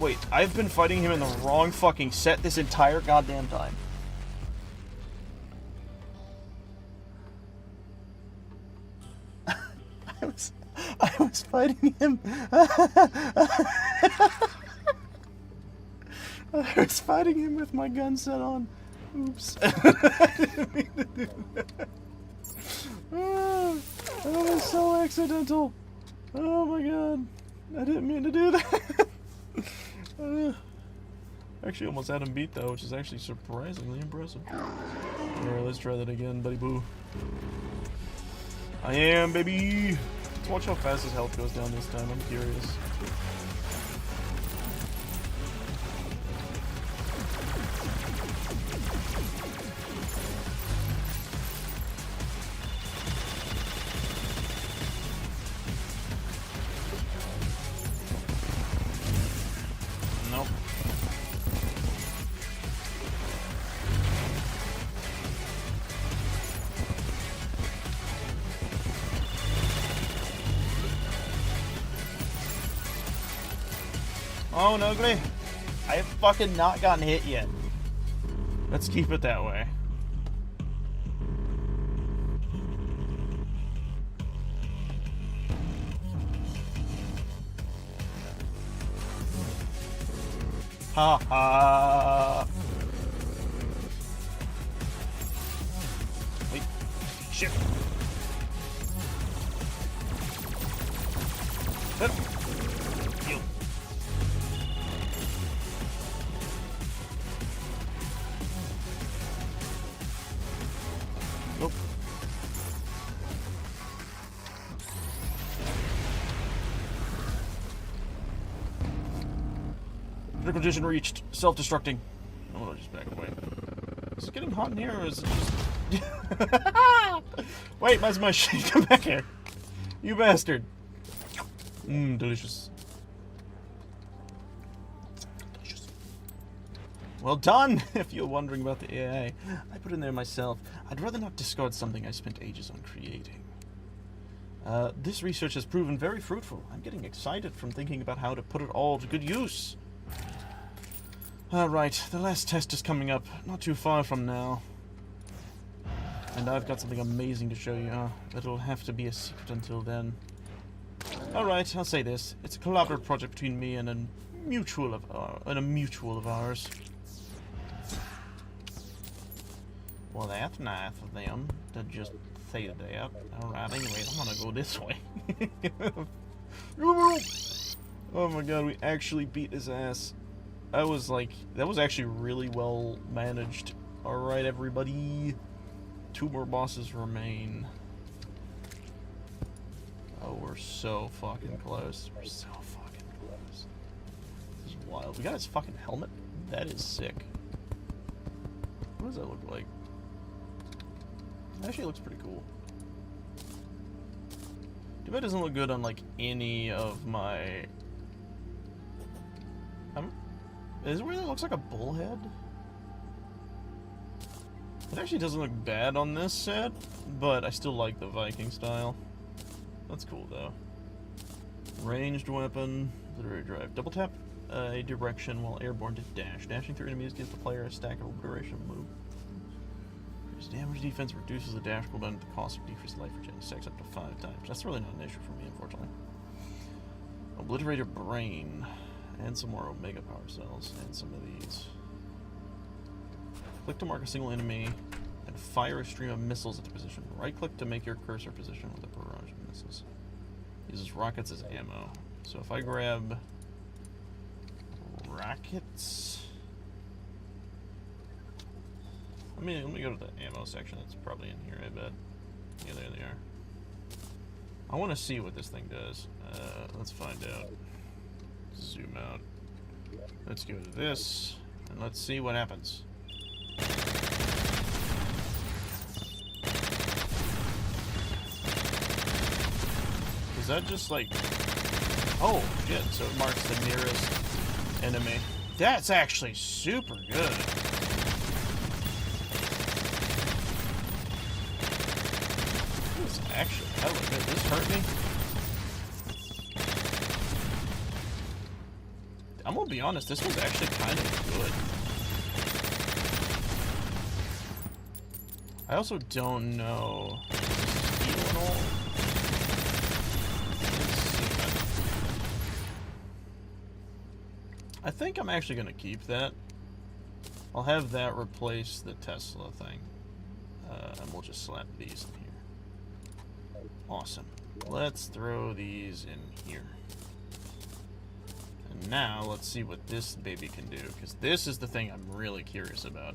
[SPEAKER 1] Wait, I've been fighting him in the wrong fucking set this entire goddamn time. I was fighting him. I was fighting him with my gun set on. Oops. I didn't mean to do that. Oh, that was so accidental. Oh my god. I didn't mean to do that. Actually almost had him beat though, which is actually surprisingly impressive. Alright, let's try that again, buddy boo. I am, baby! Let's watch how fast his health goes down this time, I'm curious. Nope. Oh, ugly. I have fucking not gotten hit yet. Let's keep it that way. Ha ha. Wait. Shit. Hup. Heal. Nope. Critical condition reached. Self-destructing. I'm gonna just back away. Is it getting hot in here, or is it just... Wait, where's my shit? Come back here. You bastard. Mmm, delicious. Delicious. Well done, if you're wondering about the AI. I put in there myself. I'd rather not discard something I spent ages on creating. This research has proven very fruitful. I'm getting excited from thinking about how to put it all to good use. Alright, the last test is coming up, not too far from now. And I've got something amazing to show you, but it'll have to be a secret until then. Alright, I'll say this. It's a collaborative project between me and a mutual of ours. Well, that's nice of them to just say that. Alright, anyway, I'm gonna go this way. Oh my god, we actually beat his ass. That was actually really well managed. Alright, everybody. 2 more bosses remain. Oh, we're so fucking close. We're so fucking close. This is wild. We got his fucking helmet? That is sick. What does that look like? Actually, it looks pretty cool. Too bad it doesn't look good on, like, any of my... Is it weird that it looks like a bullhead? It actually doesn't look bad on this set, but I still like the Viking style. That's cool, though. Ranged weapon, literary drive. Double tap a direction while airborne to dash. Dashing through enemies gives the player a stackable duration move. Increased damage defense reduces the dash cooldown at the cost of decreased life regen. Stacks up to 5 times. That's really not an issue for me, unfortunately. Obliterator brain. And some more Omega power cells. And some of these. Click to mark a single enemy and fire a stream of missiles at the position. Right click to make your cursor position with a barrage of missiles. Uses rockets as ammo. So if I grab rockets, let me go to the ammo section. It's probably in here, I bet. Yeah, there they are. I want to see what this thing does. Let's find out. Zoom out. Let's go to this and let's see what happens. Is that just like... Oh, shit. So it marks the nearest enemy. That's actually super good. This is actually hella good. This hurt me. I'm gonna be honest, this was actually kind of good. I also don't know. Heal and all. I think I'm actually gonna keep that. I'll have that replace the Tesla thing. And we'll just slap these in here. Awesome. Let's throw these in here. And now, let's see what this baby can do, because this is the thing I'm really curious about.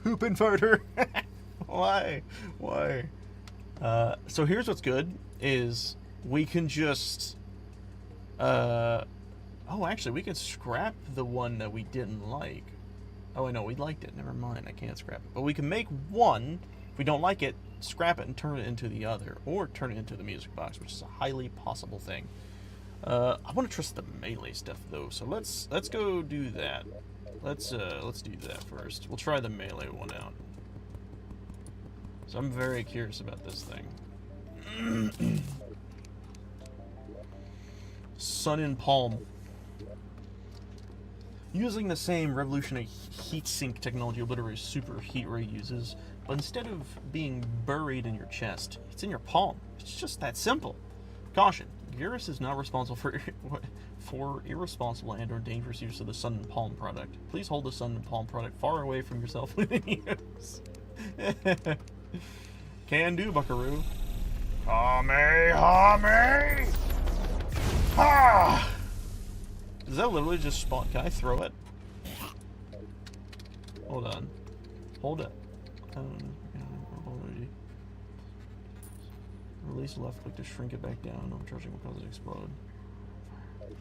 [SPEAKER 1] Poop and farter! Why? Why? So here's what's good, is we can just... oh, actually, we can scrap the one that we didn't like. Oh, I know, we liked it. Never mind, I can't scrap it. But we can make one, if we don't like it, scrap it and turn it into the other. Or turn it into the music box, which is a highly possible thing. I want to trust the melee stuff, though, so let's go do that. Let's do that first. We'll try the melee one out. So I'm very curious about this thing. Sun and palm. Using the same revolutionary heatsink technology Obliterator's super heat ray uses, but instead of being buried in your chest, it's in your palm. It's just that simple. Caution: Garrus is not responsible for irresponsible and or dangerous use of the Sun and Palm product. Please hold the Sun and Palm product far away from yourself when in use. Can do, buckaroo. Hame! Ha! Does that literally just spawn? Can I throw it? Hold on. Hold it. Release left click to shrink it back down. Overcharging will cause it to explode.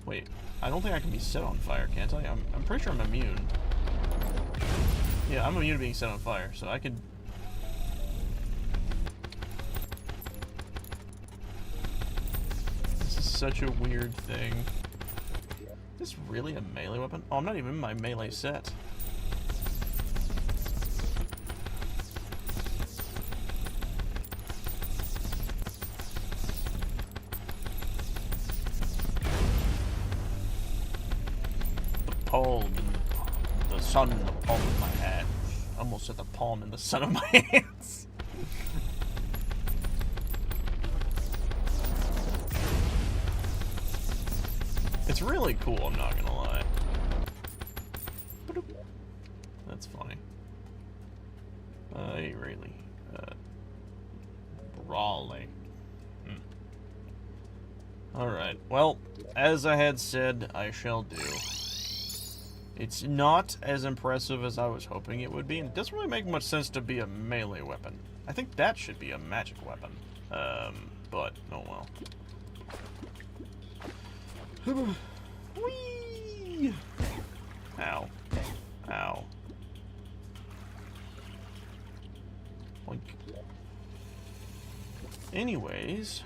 [SPEAKER 1] Wait, I don't think I can be set on fire, can't I? I'm pretty sure I'm immune. Yeah, I'm immune to being set on fire, so I could... This is such a weird thing. Is this really a melee weapon? Oh, I'm not even in my melee set. The sun in the palm of my hand. Almost said the palm in the sun of my hands. It's really cool, I'm not gonna lie. That's funny. Really. Brawly. Alright, well, as I had said, I shall do. It's not as impressive as I was hoping it would be, and it doesn't really make much sense to be a melee weapon. I think that should be a magic weapon. But, oh well. Whee! Ow. Ow. Boink. Anyways,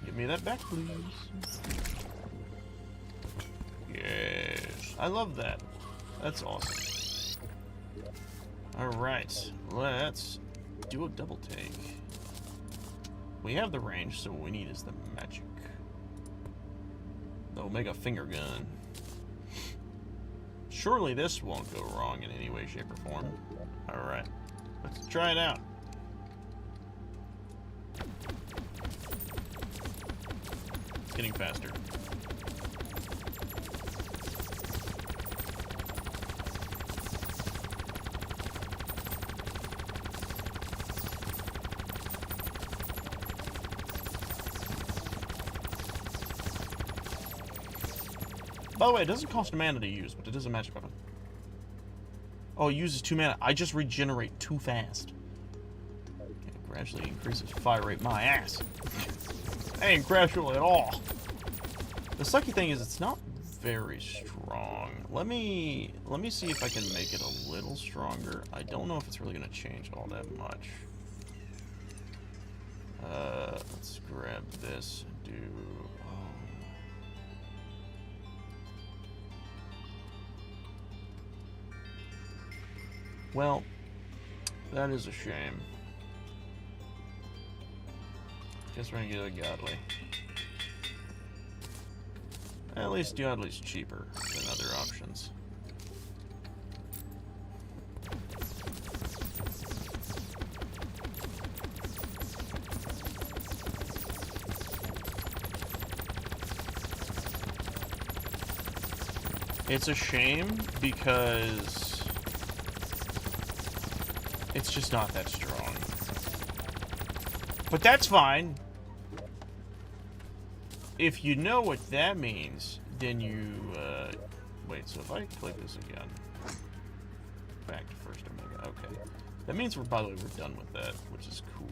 [SPEAKER 1] give me that back, please. Yes. I love that. That's awesome. Alright, let's do a double take. We have the range, so what we need is the magic. The Omega Finger Gun. Surely this won't go wrong in any way, shape, or form. Alright, let's try it out. It's getting faster. By the way, it doesn't cost mana to use, but it is a magic weapon. Oh, it uses 2 mana. I just regenerate too fast. It gradually increases fire rate. My ass. That ain't gradual at all. The sucky thing is it's not very strong. Let me see if I can make it a little stronger. I don't know if it's really going to change all that much. Let's grab this and do... Well, that is a shame. Guess we're gonna get a godly. At least godly's cheaper than other options. It's a shame because it's just not that strong. But that's fine. If you know what that means, then you, wait, so if I click this again, back to first Omega, okay. That means by the way, we're done with that, which is cool.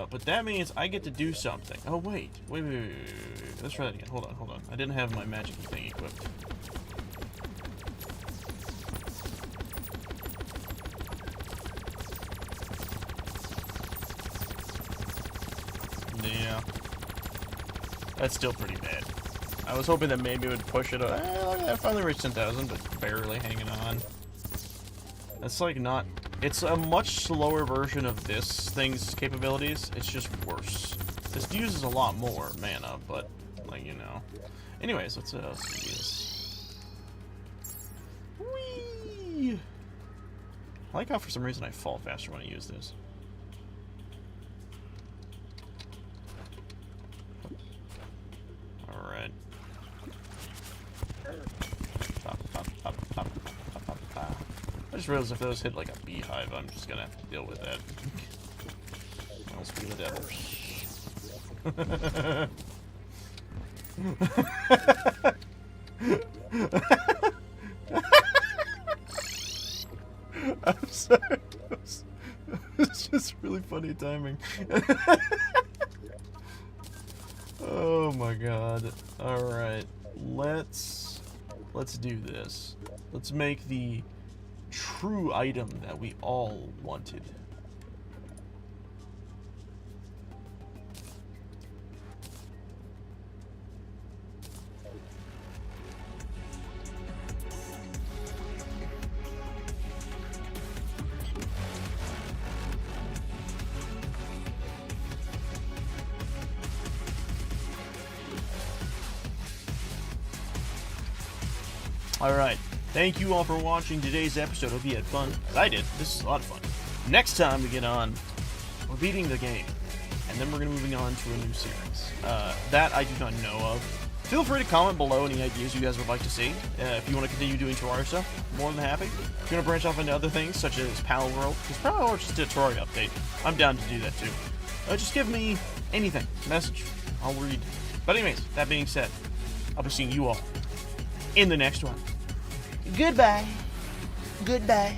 [SPEAKER 1] But that means I get to do something. Oh, wait. Wait. Let's try that again. Hold on. I didn't have my magic thing equipped. Yeah. That's still pretty bad. I was hoping that maybe it would push it. I finally reached 10,000, but barely hanging on. That's like not... It's a much slower version of this thing's capabilities. It's just worse. This uses a lot more mana, but like, you know. Anyways, let's do this. Whee! I like how for some reason I fall faster when I use this. Alright. I just realized if those hit like a beehive, I'm just gonna have to deal with that. I'll speak of the devil. I'm sorry. It's just really funny timing. Oh my god. Alright. Let's do this. Let's make the true item that we all wanted. Alright, thank you all for watching today's episode. Hope you had fun, as I did. This is a lot of fun. Next time we get on, we're beating the game, and then we're going to be moving on to a new series. That I do not know of. Feel free to comment below any ideas you guys would like to see. If you want to continue doing Terraria stuff, more than happy. If you want to branch off into other things, such as Pal World, because Pal World just did a Terraria update. I'm down to do that too. Just give me anything. Message. I'll read. But anyways, that being said, I'll be seeing you all in the next one. Goodbye. Goodbye.